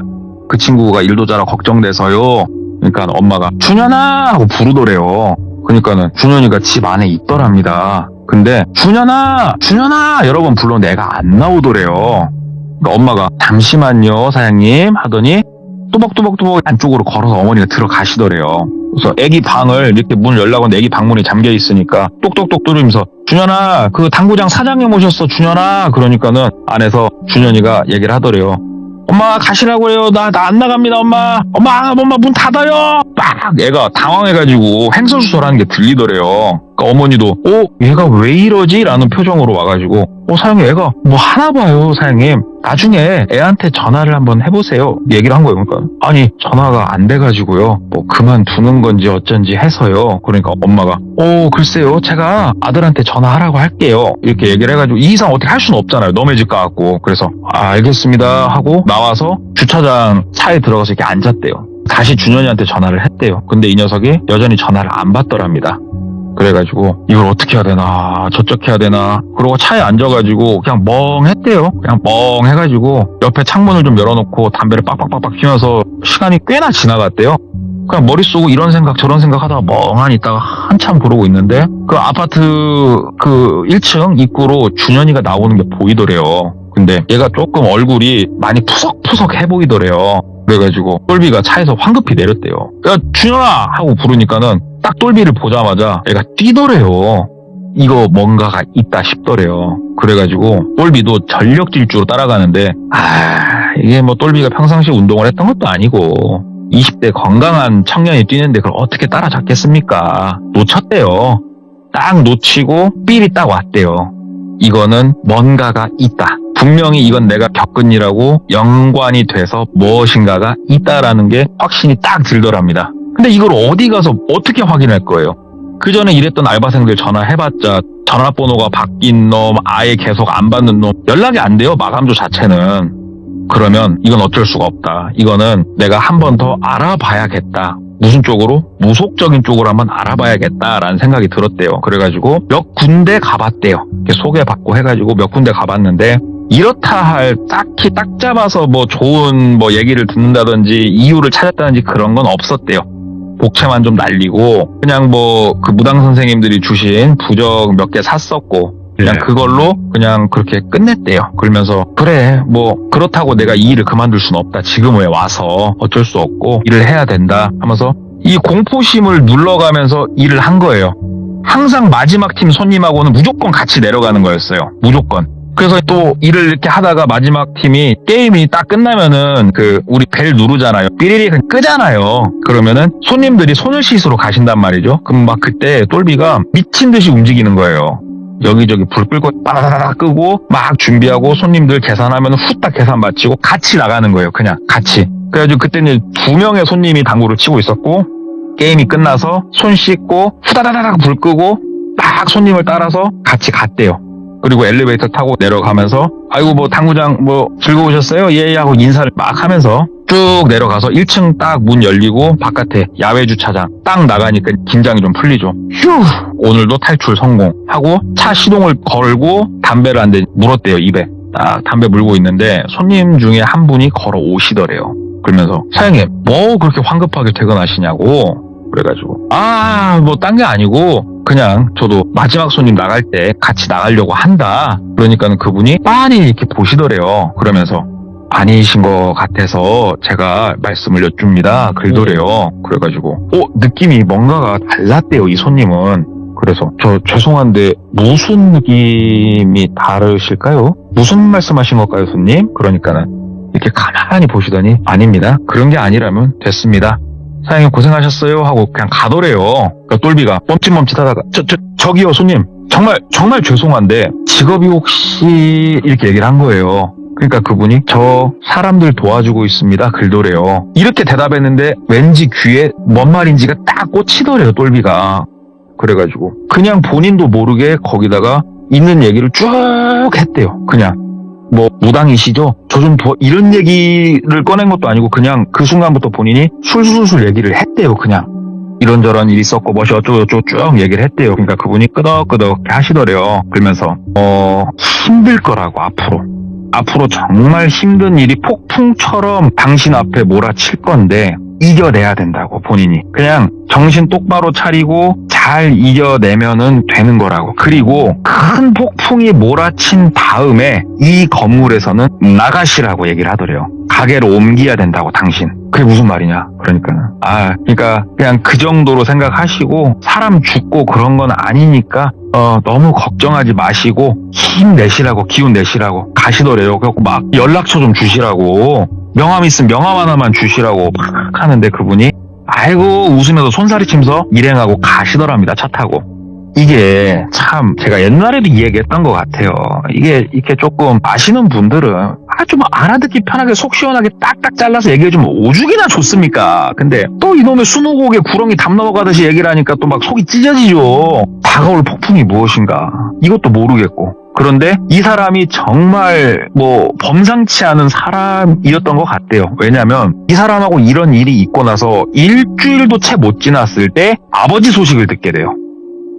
그 친구가 일도 잘하고 걱정돼서요. 그러니까 엄마가, 준현아! 하고 부르더래요. 그러니까는 준현이가 집 안에 있더랍니다. 근데, 준현아! 여러 번 불렀는데 애가 안 나오더래요. 그러니까 엄마가, 잠시만요, 사장님. 하더니, 뚜벅뚜벅 안쪽으로 걸어서 어머니가 들어가시더래요. 그래서 애기 방을 이렇게 문을 열라고 하는데 애기 방문이 잠겨 있으니까 똑똑똑 뚜르면서 준현아 그 당구장 사장님 오셨어 준현아. 그러니까는 안에서 준현이가 얘기를 하더래요. 엄마 가시라고 해요. 나 안 나갑니다 엄마. 엄마 문 닫아요. 막 애가 당황해가지고 횡설수설하는 게 들리더래요. 그러니까 어머니도 얘가 왜 이러지? 라는 표정으로 와가지고 사장님 애가 뭐 하나 봐요 사장님. 나중에 애한테 전화를 한번 해보세요. 얘기를 한 거예요. 그러니까 아니 전화가 안 돼가지고요. 뭐 그만두는 건지 어쩐지 해서요. 그러니까 엄마가 글쎄요 제가 아들한테 전화하라고 할게요. 이렇게 얘기를 해가지고 이 이상 어떻게 할 수는 없잖아요. 너네 집 가갖고. 그래서 알겠습니다 하고 나와서 주차장 차에 들어가서 이렇게 앉았대요. 다시 준현이한테 전화를 했대요. 근데 이 녀석이 여전히 전화를 안 받더랍니다. 그래가지고 이걸 어떻게 해야 되나 저쪽 해야 되나 그러고 차에 앉아가지고 그냥 멍했대요. 그냥 멍해가지고 옆에 창문을 좀 열어놓고 담배를 빡빡빡빡 피면서 시간이 꽤나 지나갔대요. 그냥 머리 쏘고 이런 생각 저런 생각 하다가 멍하니 있다가 한참 그러고 있는데 그 아파트 그 1층 입구로 준현이가 나오는 게 보이더래요. 근데 얘가 조금 얼굴이 많이 푸석푸석해 보이더래요. 그래가지고 똘비가 차에서 황급히 내렸대요. 야 준현아 하고 부르니까는 딱 똘비를 보자마자 애가 뛰더래요. 이거 뭔가가 있다 싶더래요. 그래가지고 똘비도 전력 질주로 따라가는데 이게 뭐 똘비가 평상시 운동을 했던 것도 아니고 20대 건강한 청년이 뛰는데 그걸 어떻게 따라잡겠습니까? 놓쳤대요. 딱 놓치고 삘이 딱 왔대요. 이거는 뭔가가 있다. 분명히 이건 내가 겪은 일하고 연관이 돼서 무엇인가가 있다라는 게 확신이 딱 들더랍니다. 근데 이걸 어디 가서 어떻게 확인할 거예요? 그 전에 일했던 알바생들 전화해봤자 전화번호가 바뀐 놈, 아예 계속 안 받는 놈 연락이 안 돼요. 마감조 자체는. 그러면 이건 어쩔 수가 없다. 이거는 내가 한 번 더 알아봐야겠다. 무슨 쪽으로? 무속적인 쪽으로 한번 알아봐야겠다라는 생각이 들었대요. 그래가지고 몇 군데 가봤대요. 소개받고 해가지고 몇 군데 가봤는데 이렇다 할 딱히 딱 잡아서 뭐 좋은 뭐 얘기를 듣는다든지 이유를 찾았다든지 그런 건 없었대요. 복채만 좀 날리고 그냥 뭐 그 무당 선생님들이 주신 부적 몇 개 샀었고 그냥 그걸로 그냥 그렇게 끝냈대요. 그러면서 그래 뭐 그렇다고 내가 이 일을 그만둘 수는 없다. 지금 왜 와서 어쩔 수 없고 일을 해야 된다 하면서 이 공포심을 눌러가면서 일을 한 거예요. 항상 마지막 팀 손님하고는 무조건 같이 내려가는 거였어요. 무조건. 그래서 또 일을 이렇게 하다가 마지막 팀이 게임이 딱 끝나면은 우리 벨 누르잖아요. 삐리리 끄잖아요. 그러면은 손님들이 손을 씻으러 가신단 말이죠. 그럼 막 그때 똘비가 미친 듯이 움직이는 거예요. 여기저기 불 끌고 빠라라라 끄고 막 준비하고 손님들 계산하면 후딱 계산 마치고 같이 나가는 거예요. 그냥 같이. 그래가지고 그때는 2명의 손님이 당구를 치고 있었고 게임이 끝나서 손 씻고 후다다다닥 불 끄고 막 손님을 따라서 같이 갔대요. 그리고 엘리베이터 타고 내려가면서 아이고 뭐 당구장 뭐 즐거우셨어요? 예 하고 인사를 막 하면서 쭉 내려가서 1층 딱 문 열리고 바깥에 야외 주차장 딱 나가니까 긴장이 좀 풀리죠. 휴 오늘도 탈출 성공하고 차 시동을 걸고 담배를 한 대 물었대요. 입에 딱 담배 물고 있는데 손님 중에 한 분이 걸어 오시더래요. 그러면서 사장님 뭐 그렇게 황급하게 퇴근하시냐고. 그래가지고 뭐 딴 게 아니고 그냥 저도 마지막 손님 나갈 때 같이 나가려고 한다. 그러니까는 그분이 빤히 이렇게 보시더래요. 그러면서 아니신 것 같아서 제가 말씀을 여쭙니다. 그러더래요. 그래가지고 느낌이 뭔가가 달랐대요. 이 손님은. 그래서 저 죄송한데 무슨 느낌이 다르실까요? 무슨 말씀하신 걸까요, 손님? 그러니까는 이렇게 가만히 보시더니 아닙니다. 그런 게 아니라면 됐습니다. 사장님 고생하셨어요 하고 그냥 가더래요. 그러니까 똘비가 멈칫멈칫하다가 저기요 손님 정말 죄송한데 직업이 혹시 이렇게 얘기를 한 거예요. 그러니까 그분이 저 사람들 도와주고 있습니다 글더래요. 이렇게 대답했는데 왠지 귀에 뭔 말인지가 딱 꽂히더래요 똘비가. 그래가지고 그냥 본인도 모르게 거기다가 있는 얘기를 쭉 했대요. 그냥 뭐 무당이시죠? 저 좀 이런 얘기를 꺼낸 것도 아니고 그냥 그 순간부터 본인이 술술술 얘기를 했대요. 그냥 이런저런 일이 있었고 뭐시 어쩌고저쩌고 쭉 얘기를 했대요. 그러니까 그분이 끄덕끄덕 하시더래요. 그러면서 힘들 거라고 앞으로 정말 힘든 일이 폭풍처럼 당신 앞에 몰아칠 건데 이겨내야 된다고. 본인이 그냥 정신 똑바로 차리고 잘 이겨내면은 되는 거라고. 그리고 큰 폭풍이 몰아친 다음에 이 건물에서는 나가시라고 얘기를 하더래요. 가게로 옮겨야 된다고 당신. 그게 무슨 말이냐. 그러니까 그냥 그 정도로 생각하시고 사람 죽고 그런 건 아니니까 너무 걱정하지 마시고 힘내시라고 기운 내시라고 가시더래요. 그래갖고 막 연락처 좀 주시라고 명함 있으면 명함 하나만 주시라고 막 하는데 그분이 아이고 웃으면서 손사리 치면서 일행하고 가시더랍니다. 차 타고. 이게 참 제가 옛날에도 이 얘기했던 것 같아요. 이게 이렇게 조금 아시는 분들은 좀 알아듣기 편하게 속 시원하게 딱딱 잘라서 얘기해주면 오죽이나 좋습니까? 근데 또 이놈의 20곡에 구렁이 담 넘어가듯이 얘기를 하니까 또 막 속이 찢어지죠. 다가올 폭풍이 무엇인가 이것도 모르겠고. 그런데 이 사람이 정말 범상치 않은 사람이었던 것 같대요. 왜냐하면 이 사람하고 이런 일이 있고 나서 일주일도 채 못 지났을 때 아버지 소식을 듣게 돼요.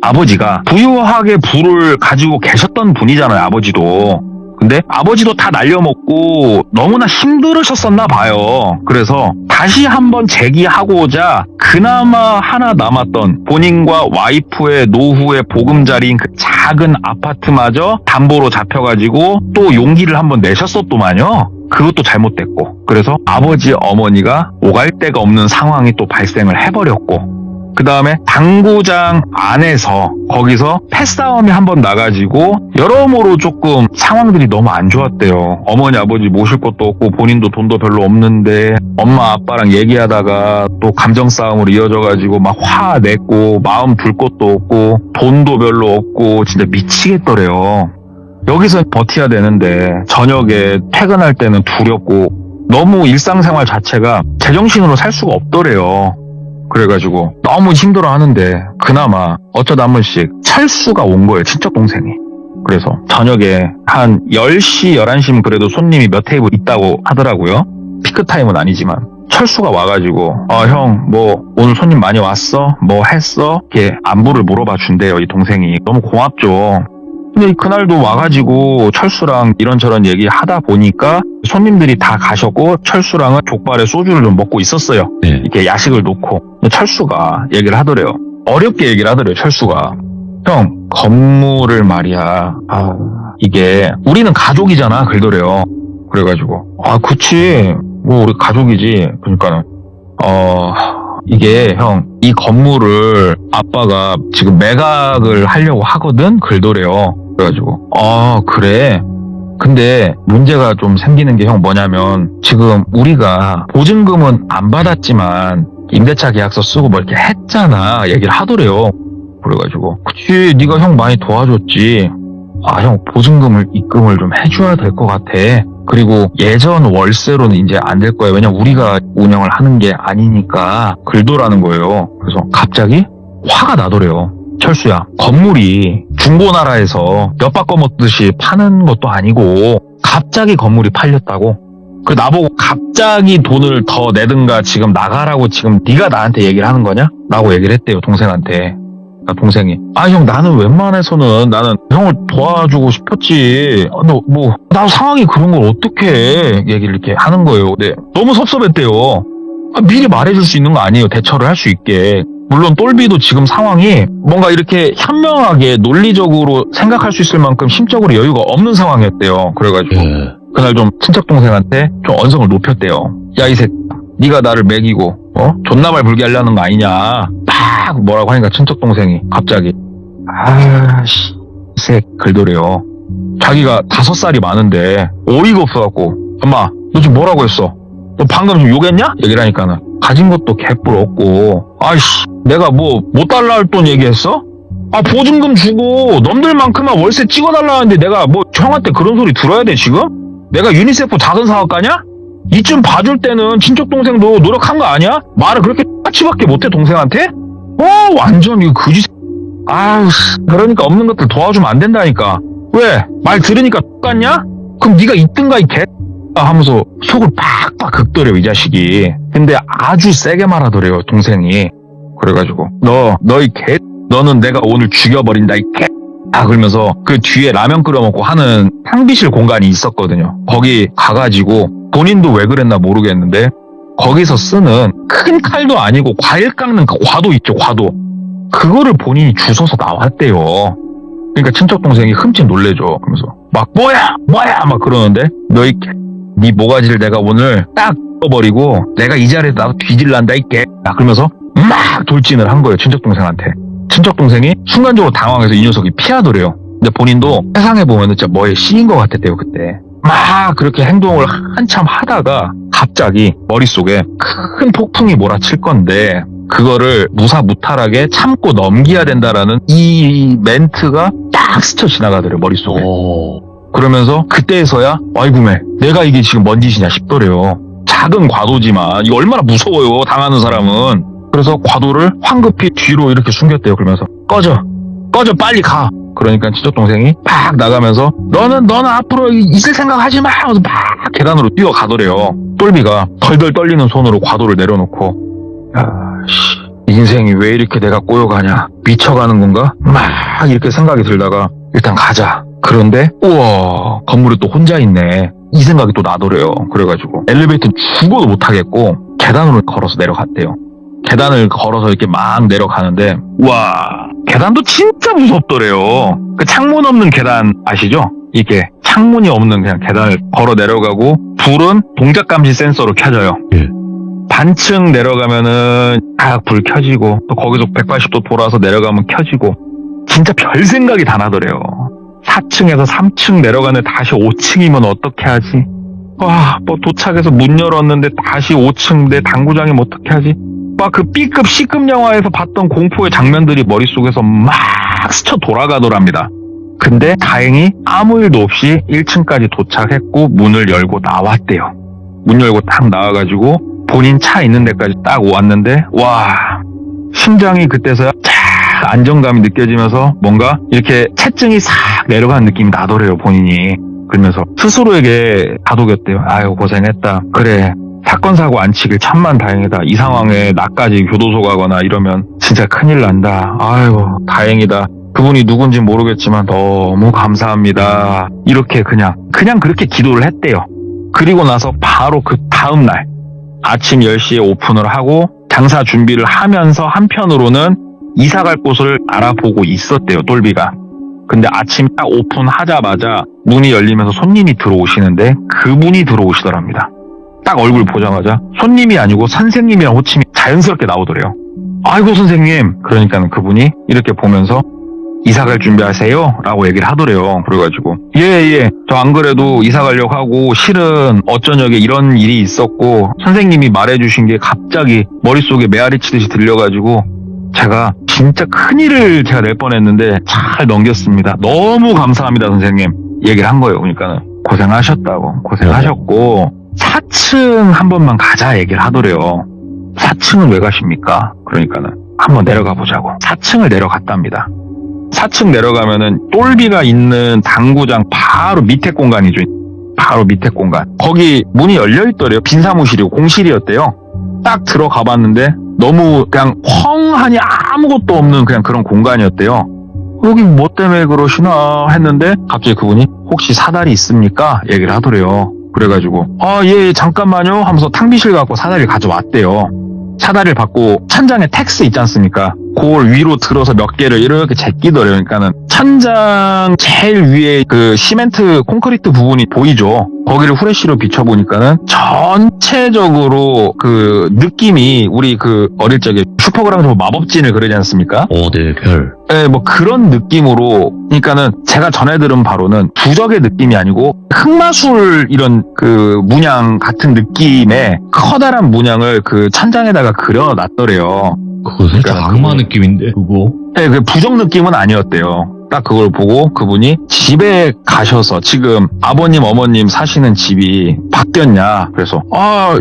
아버지가 부유하게 부를 가지고 계셨던 분이잖아요, 아버지도. 근데 아버지도 다 날려먹고 너무나 힘들으셨었나 봐요. 그래서 다시 한번 재기하고자 그나마 하나 남았던 본인과 와이프의 노후의 보금자리인 그 작은 아파트마저 담보로 잡혀가지고 또 용기를 한번 내셨었더만요. 그것도 잘못됐고. 그래서 아버지 어머니가 오갈 데가 없는 상황이 또 발생을 해버렸고, 그 다음에 당구장 안에서 거기서 패싸움이 한번 나가지고 여러모로 조금 상황들이 너무 안 좋았대요. 어머니 아버지 모실 것도 없고 본인도 돈도 별로 없는데 엄마 아빠랑 얘기하다가 또 감정 싸움으로 이어져가지고 막 화냈고 마음 둘 것도 없고 돈도 별로 없고 진짜 미치겠더래요. 여기서 버텨야 되는데 저녁에 퇴근할 때는 두렵고 너무 일상생활 자체가 제정신으로 살 수가 없더래요. 그래가지고 너무 힘들어하는데 그나마 어쩌다 한 번씩 철수가 온 거예요, 친척 동생이. 그래서 저녁에 한 10시, 11시면 그래도 손님이 몇 테이블 있다고 하더라고요. 피크타임은 아니지만. 철수가 와가지고 형 오늘 손님 많이 왔어? 뭐 했어? 이렇게 안부를 물어봐 준대요, 이 동생이. 너무 고맙죠. 근데 그날도 와가지고 철수랑 이런저런 얘기 하다 보니까 손님들이 다 가셨고 철수랑은 족발에 소주를 좀 먹고 있었어요. 네. 이렇게 야식을 놓고. 철수가 얘기를 하더래요. 어렵게 얘기를 하더래요, 철수가. 형, 건물을 말이야. 이게 우리는 가족이잖아, 그러더래요. 그래가지고 그치. 우리 가족이지. 그러니까는 이게 형, 이 건물을 아빠가 지금 매각을 하려고 하거든? 그러더래요. 그래가지고 그래. 근데 문제가 좀 생기는 게 형 뭐냐면 지금 우리가 보증금은 안 받았지만 임대차 계약서 쓰고 뭐 이렇게 했잖아. 얘기를 하더래요. 그래가지고 그치, 네가 형 많이 도와줬지. 형, 보증금을 입금을 좀 해줘야 될 것 같아. 그리고 예전 월세로는 이제 안 될 거예요. 왜냐면 우리가 운영을 하는 게 아니니까. 글도라는 거예요. 그래서 갑자기 화가 나더래요. 철수야, 건물이 중고나라에서 엿 바꿔 먹듯이 파는 것도 아니고 갑자기 건물이 팔렸다고. 그 나보고 갑자기 돈을 더 내든가 지금 나가라고 지금 네가 나한테 얘기를 하는 거냐? 라고 얘기를 했대요, 동생한테. 동생이 형, 나는 웬만해서는 나는 형을 도와주고 싶었지. 나 상황이 그런 걸 어떻게 얘기를 이렇게 하는 거예요. 네, 너무 섭섭했대요. 미리 말해줄 수 있는 거 아니에요, 대처를 할 수 있게. 물론 똘비도 지금 상황이 뭔가 이렇게 현명하게 논리적으로 생각할 수 있을 만큼 심적으로 여유가 없는 상황이었대요. 그래가지고 그날 좀 친척 동생한테 좀 언성을 높였대요. 야, 이 새끼, 네가 나를 먹이고 존나말 불게 하려는 거 아니냐. 막 뭐라고 하니까 친척 동생이 갑자기 새 글도래요. 자기가 5살이 많은데 어이가 없어갖고 엄마, 너 지금 뭐라고 했어? 너 방금 좀 욕했냐? 얘기를 하니까는 가진 것도 개뿔 없고 내가 못 달라 할 돈 얘기했어? 보증금 주고 놈들만큼만 월세 찍어달라 하는데 내가 형한테 그런 소리 들어야 돼 지금? 내가 유니세프 작은 사업가냐? 이쯤 봐줄 때는 친척 동생도 노력한 거 아니야? 말을 그렇게 까치밖에 못해 동생한테? 완전 이거 그지. 그러니까 없는 것들 도와주면 안 된다니까. 왜? 말 들으니까 똑같냐? 그럼 네가 있든가 이 개 하면서 속을 팍팍 긁더래요, 이 자식이. 근데 아주 세게 말하더래요, 동생이. 그래가지고 너 이 개, 너는 내가 오늘 죽여버린다 이 개. 그러면서 그 뒤에 라면 끓여 먹고 하는 탕비실 공간이 있었거든요. 거기 가가지고 본인도 왜 그랬나 모르겠는데 거기서 쓰는 큰 칼도 아니고 과일 깎는 그 과도 있죠, 과도. 그거를 본인이 주워서 나왔대요. 그러니까 친척 동생이 흠칫 놀래죠. 그러면서 막 뭐야 막 그러는데 네 모가지를 내가 오늘 딱 버리고 내가 이 자리에 나도 뒤질란다 이 개. 그러면서 막 돌진을 한 거예요, 친척 동생한테. 친척 동생이 순간적으로 당황해서 이 녀석이 피하더래요. 근데 본인도 세상에 보면은 진짜 뭐에 씌인 것 같았대요, 그때. 막 그렇게 행동을 한참 하다가 갑자기 머릿속에 큰 폭풍이 몰아칠 건데 그거를 무사무탈하게 참고 넘겨야 된다라는 이 멘트가 딱 스쳐 지나가더래요, 머릿속에. 그러면서 그때에서야 아이고매 내가 이게 지금 뭔 짓이냐 싶더래요. 작은 과도지만 이거 얼마나 무서워요, 당하는 사람은. 그래서 과도를 황급히 뒤로 이렇게 숨겼대요. 그러면서 꺼져 빨리 가. 그러니까 친척동생이 팍 나가면서 너는 앞으로 있을 생각 하지 마 하면서 막 계단으로 뛰어가더래요. 똘비가 덜덜 떨리는 손으로 과도를 내려놓고 인생이 왜 이렇게 내가 꼬여가냐, 미쳐가는 건가 막 이렇게 생각이 들다가 일단 가자. 그런데 우와, 건물에 또 혼자 있네, 이 생각이 또 나더래요. 그래가지고 엘리베이터는 죽어도 못 타겠고 계단으로 걸어서 내려갔대요. 계단을 걸어서 이렇게 막 내려가는데 와, 계단도 진짜 무섭더래요. 그 창문 없는 계단 아시죠? 이게 창문이 없는 그냥 계단을 걸어 내려가고 불은 동작 감지 센서로 켜져요. 예. 반층 내려가면은 딱 불 켜지고 또 거기서 180도 돌아서 내려가면 켜지고 진짜 별 생각이 다 나더래요. 4층에서 3층 내려가는데 다시 5층이면 어떻게 하지? 와, 뭐 도착해서 문 열었는데 다시 5층 내 당구장이면 어떻게 하지? 막 그 B급, C급 영화에서 봤던 공포의 장면들이 머릿속에서 막 스쳐 돌아가더랍니다. 근데 다행히 아무 일도 없이 1층까지 도착했고 문을 열고 나왔대요. 문 열고 딱 나와가지고 본인 차 있는 데까지 딱 왔는데 와, 심장이 그때서야 쫙 안정감이 느껴지면서 뭔가 이렇게 체증이 싹 내려가는 느낌이 나더래요, 본인이. 그러면서 스스로에게 다독였대요. 아유, 고생했다. 그래, 사건 사고 안 치길 천만 다행이다. 이 상황에 나까지 교도소 가거나 이러면 진짜 큰일 난다. 아유, 다행이다. 그분이 누군지 모르겠지만 너무 감사합니다. 이렇게 그냥 그렇게 기도를 했대요. 그리고 나서 바로 그 다음 날 아침 10시에 오픈을 하고 장사 준비를 하면서 한편으로는 이사 갈 곳을 알아보고 있었대요, 똘비가. 근데 아침 딱 오픈하자마자 문이 열리면서 손님이 들어오시는데 그분이 들어오시더랍니다. 딱 얼굴 보자마자 손님이 아니고 선생님이랑 호칭이 자연스럽게 나오더래요. 아이고 선생님. 그러니까는 그분이 이렇게 보면서 이사 갈 준비하세요? 라고 얘기를 하더래요. 그래가지고 예, 저 안 그래도 이사 가려고 하고 실은 어쩌녁에 이런 일이 있었고 선생님이 말해주신 게 갑자기 머릿속에 메아리 치듯이 들려가지고 제가 진짜 큰일을 제가 낼 뻔했는데 잘 넘겼습니다. 너무 감사합니다 선생님. 얘기를 한 거예요. 그러니까는 고생하셨다고, 고생하셨고 4층 한 번만 가자 얘기를 하더래요. 4층은 왜 가십니까? 그러니까는 한번 내려가 보자고 4층을 내려갔답니다. 4층 내려가면은 똘비가 있는 당구장 바로 밑에 공간이죠. 바로 밑에 공간. 거기 문이 열려있더래요. 빈 사무실이고 공실이었대요. 딱 들어가 봤는데 너무 그냥 펑하니 아무것도 없는 그냥 그런 공간이었대요. 여기 뭐 때문에 그러시나 했는데 갑자기 그분이 혹시 사다리 있습니까? 얘기를 하더래요. 그래가지고 예, 잠깐만요 하면서 탕비실 갖고 사다리를 가져왔대요. 사다리를 받고 천장에 텍스 있지 않습니까? 그걸 위로 들어서 몇 개를 이렇게 제끼더래요. 그러니까는 천장 제일 위에 그 시멘트 콘크리트 부분이 보이죠. 거기를 후레쉬로 비춰보니까는 전체적으로 그 느낌이 우리 그 어릴 적에 슈퍼그랑조 마법진을 그러지 않습니까? 네, 별. 네, 뭐 그런 느낌으로. 그러니까는 제가 전해 들은 바로는 부적의 느낌이 아니고 흑마술 이런 그 문양 같은 느낌의 커다란 문양을 그 천장에다가 그려놨더래요. 그거 살짝 악마 느낌인데, 그거? 네, 그 부적 느낌은 아니었대요. 딱 그걸 보고 그분이 집에 가셔서 지금 아버님, 어머님 사시는 집이 바뀌었냐. 그래서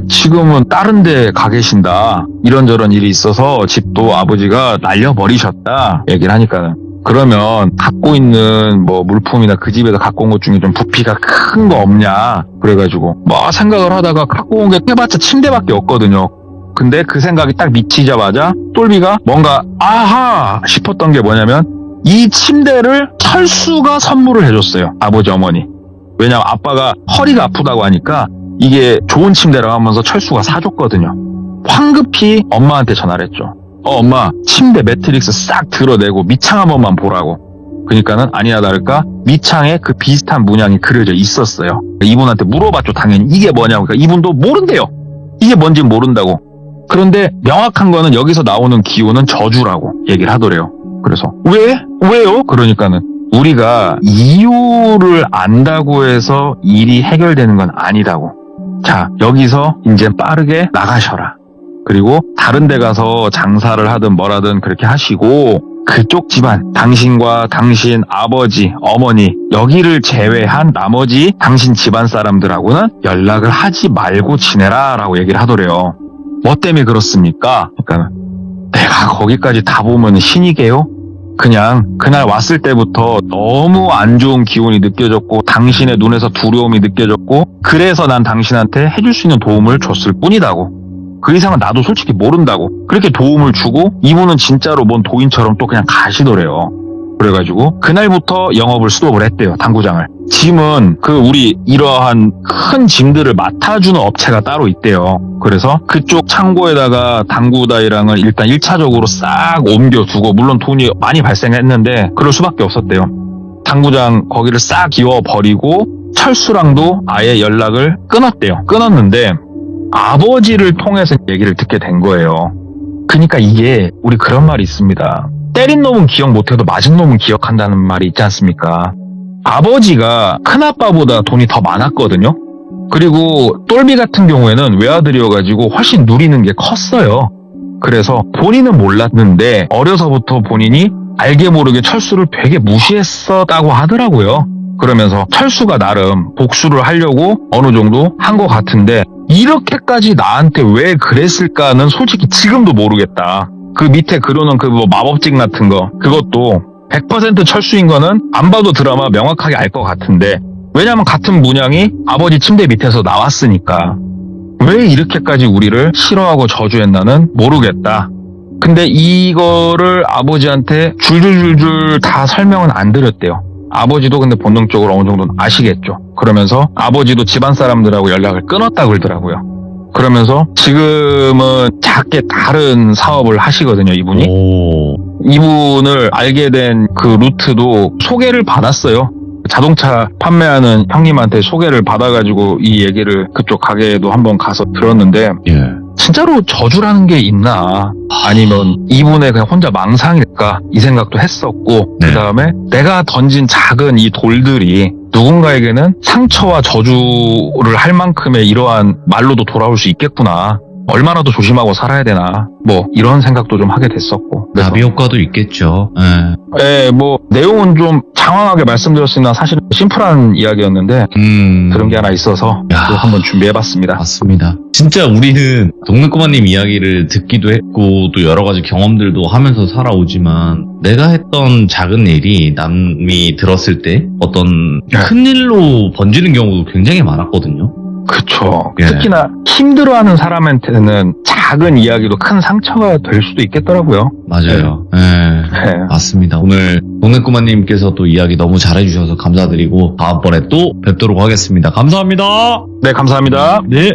지금은 다른 데 가 계신다. 이런저런 일이 있어서 집도 아버지가 날려버리셨다. 얘기를 하니까는 그러면 갖고 있는 뭐 물품이나 그 집에서 갖고 온 것 중에 좀 부피가 큰 거 없냐. 그래가지고 뭐 생각을 하다가 갖고 온 게 해봤자 침대밖에 없거든요. 근데 그 생각이 딱 미치자마자 똘비가 뭔가 아하 싶었던 게 뭐냐면 이 침대를 철수가 선물을 해줬어요. 아버지 어머니. 왜냐면 아빠가 허리가 아프다고 하니까 이게 좋은 침대라고 하면서 철수가 사줬거든요. 황급히 엄마한테 전화를 했죠. 엄마 침대 매트릭스 싹 드러내고 밑창 한 번만 보라고. 그러니까는 아니나 다를까 밑창에 그 비슷한 문양이 그려져 있었어요. 이분한테 물어봤죠. 당연히 이게 뭐냐고. 그러니까 이분도 모른대요. 이게 뭔지 모른다고. 그런데 명확한 거는 여기서 나오는 기호는 저주라고 얘기를 하더래요. 그래서 왜요? 그러니까는 우리가 이유를 안다고 해서 일이 해결되는 건 아니다고. 자, 여기서 이제 빠르게 나가셔라. 그리고 다른 데 가서 장사를 하든 뭐라든 그렇게 하시고 그쪽 집안, 당신과 당신 아버지, 어머니 여기를 제외한 나머지 당신 집안 사람들하고는 연락을 하지 말고 지내라 라고 얘기를 하더래요. 뭐 때문에 그렇습니까? 그러니까 내가 거기까지 다 보면 신이게요? 그냥 그날 왔을 때부터 너무 안 좋은 기운이 느껴졌고 당신의 눈에서 두려움이 느껴졌고 그래서 난 당신한테 해줄 수 있는 도움을 줬을 뿐이다고. 그 이상은 나도 솔직히 모른다고. 그렇게 도움을 주고 이분은 진짜로 뭔 도인처럼 또 그냥 가시더래요. 그래가지고 그날부터 영업을 스톱을 했대요. 당구장을. 짐은 우리 이러한 큰 짐들을 맡아주는 업체가 따로 있대요. 그래서 그쪽 창고에다가 당구다이랑을 일단 1차적으로 싹 옮겨두고 물론 돈이 많이 발생했는데 그럴 수밖에 없었대요. 당구장 거기를 싹 기워버리고 철수랑도 아예 연락을 끊었대요. 끊었는데 아버지를 통해서 얘기를 듣게 된 거예요. 그러니까 이게 우리 그런 말이 있습니다. 때린 놈은 기억 못해도 맞은 놈은 기억한다는 말이 있지 않습니까? 아버지가 큰아빠보다 돈이 더 많았거든요. 그리고 똘비 같은 경우에는 외아들이어가지고 훨씬 누리는 게 컸어요. 그래서 본인은 몰랐는데 어려서부터 본인이 알게 모르게 철수를 되게 무시했었다고 하더라고요. 그러면서 철수가 나름 복수를 하려고 어느 정도 한 것 같은데 이렇게까지 나한테 왜 그랬을까는 솔직히 지금도 모르겠다. 그 밑에 그려놓은 뭐 마법직 같은 거 그것도 100% 철수인 거는 안 봐도 드라마 명확하게 알 것 같은데 왜냐면 같은 문양이 아버지 침대 밑에서 나왔으니까 왜 이렇게까지 우리를 싫어하고 저주했나는 모르겠다. 근데 이거를 아버지한테 줄줄줄줄 다 설명은 안 드렸대요. 아버지도 근데 본능적으로 어느 정도는 아시겠죠. 그러면서 아버지도 집안 사람들하고 연락을 끊었다고 그러더라고요. 그러면서 지금은 작게 다른 사업을 하시거든요, 이분이. 이분을 알게 된 그 루트도 소개를 받았어요. 자동차 판매하는 형님한테 소개를 받아가지고 이 얘기를 그쪽 가게에도 한번 가서 들었는데 진짜로 저주라는 게 있나 아니면 이분의 그냥 혼자 망상일까 이 생각도 했었고 그 다음에 내가 던진 작은 이 돌들이 누군가에게는 상처와 저주를 할 만큼의 이러한 말로도 돌아올 수 있겠구나. 얼마나 더 조심하고 살아야 되나 뭐 이런 생각도 좀 하게 됐었고 나비 효과도 있겠죠. 뭐 내용은 좀 장황하게 말씀드렸으나 사실은 심플한 이야기였는데 그런 게 하나 있어서 또 한번 준비해봤습니다. 맞습니다. 진짜 우리는 동네꼬마님 이야기를 듣기도 했고 또 여러 가지 경험들도 하면서 살아오지만 내가 했던 작은 일이 남이 들었을 때 어떤 큰 일로 번지는 경우도 굉장히 많았거든요. 그쵸. 특히나 힘들어하는 사람한테는 작은 이야기도 큰 상처가 될 수도 있겠더라고요. 맞아요. 맞습니다. 오늘 동네꼬마님께서 또 이야기 너무 잘해주셔서 감사드리고 다음번에 또 뵙도록 하겠습니다. 감사합니다. 네, 감사합니다. 네.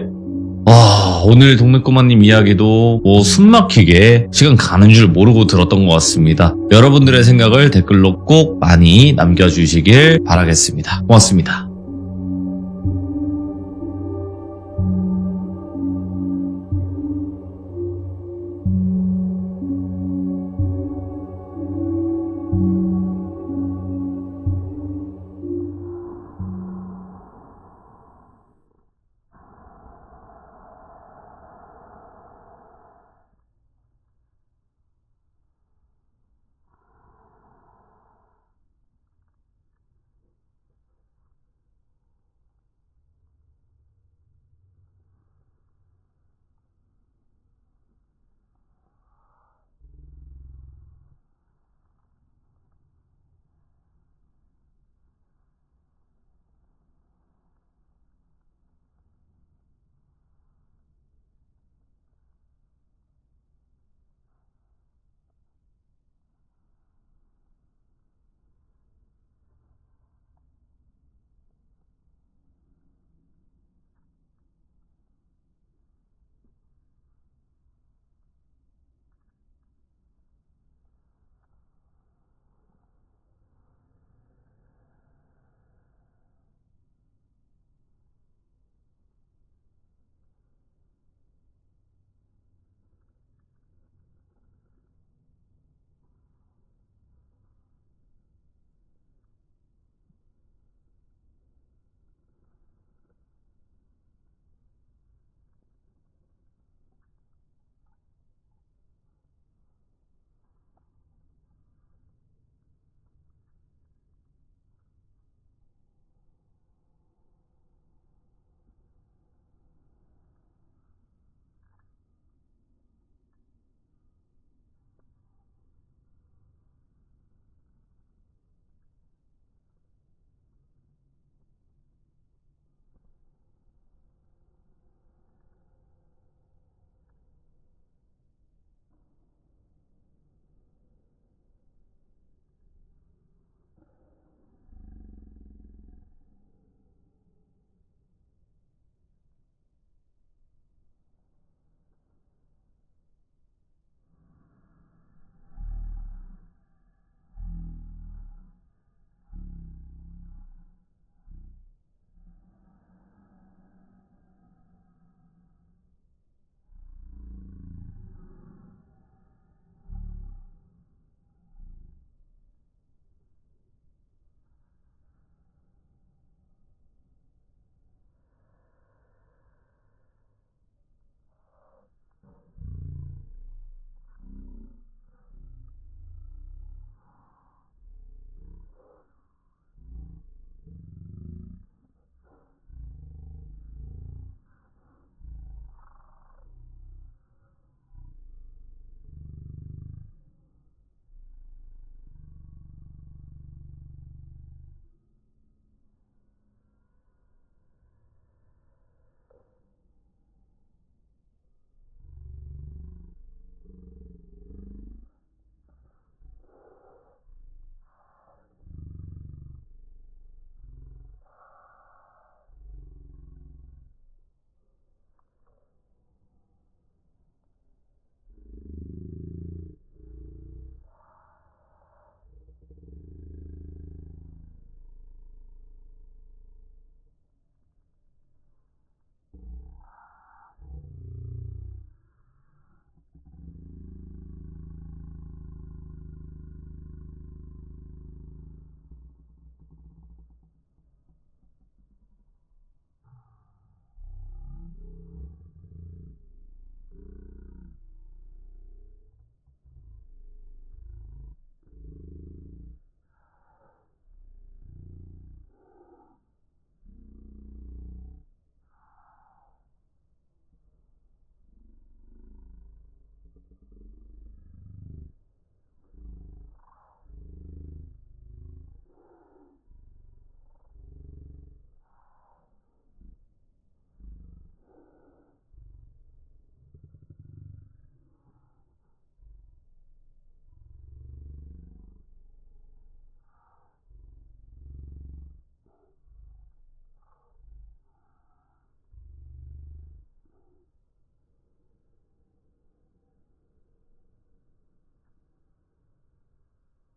오늘 동네꼬마님 이야기도 숨막히게 시간 가는 줄 모르고 들었던 것 같습니다. 여러분들의 생각을 댓글로 꼭 많이 남겨주시길 바라겠습니다. 고맙습니다.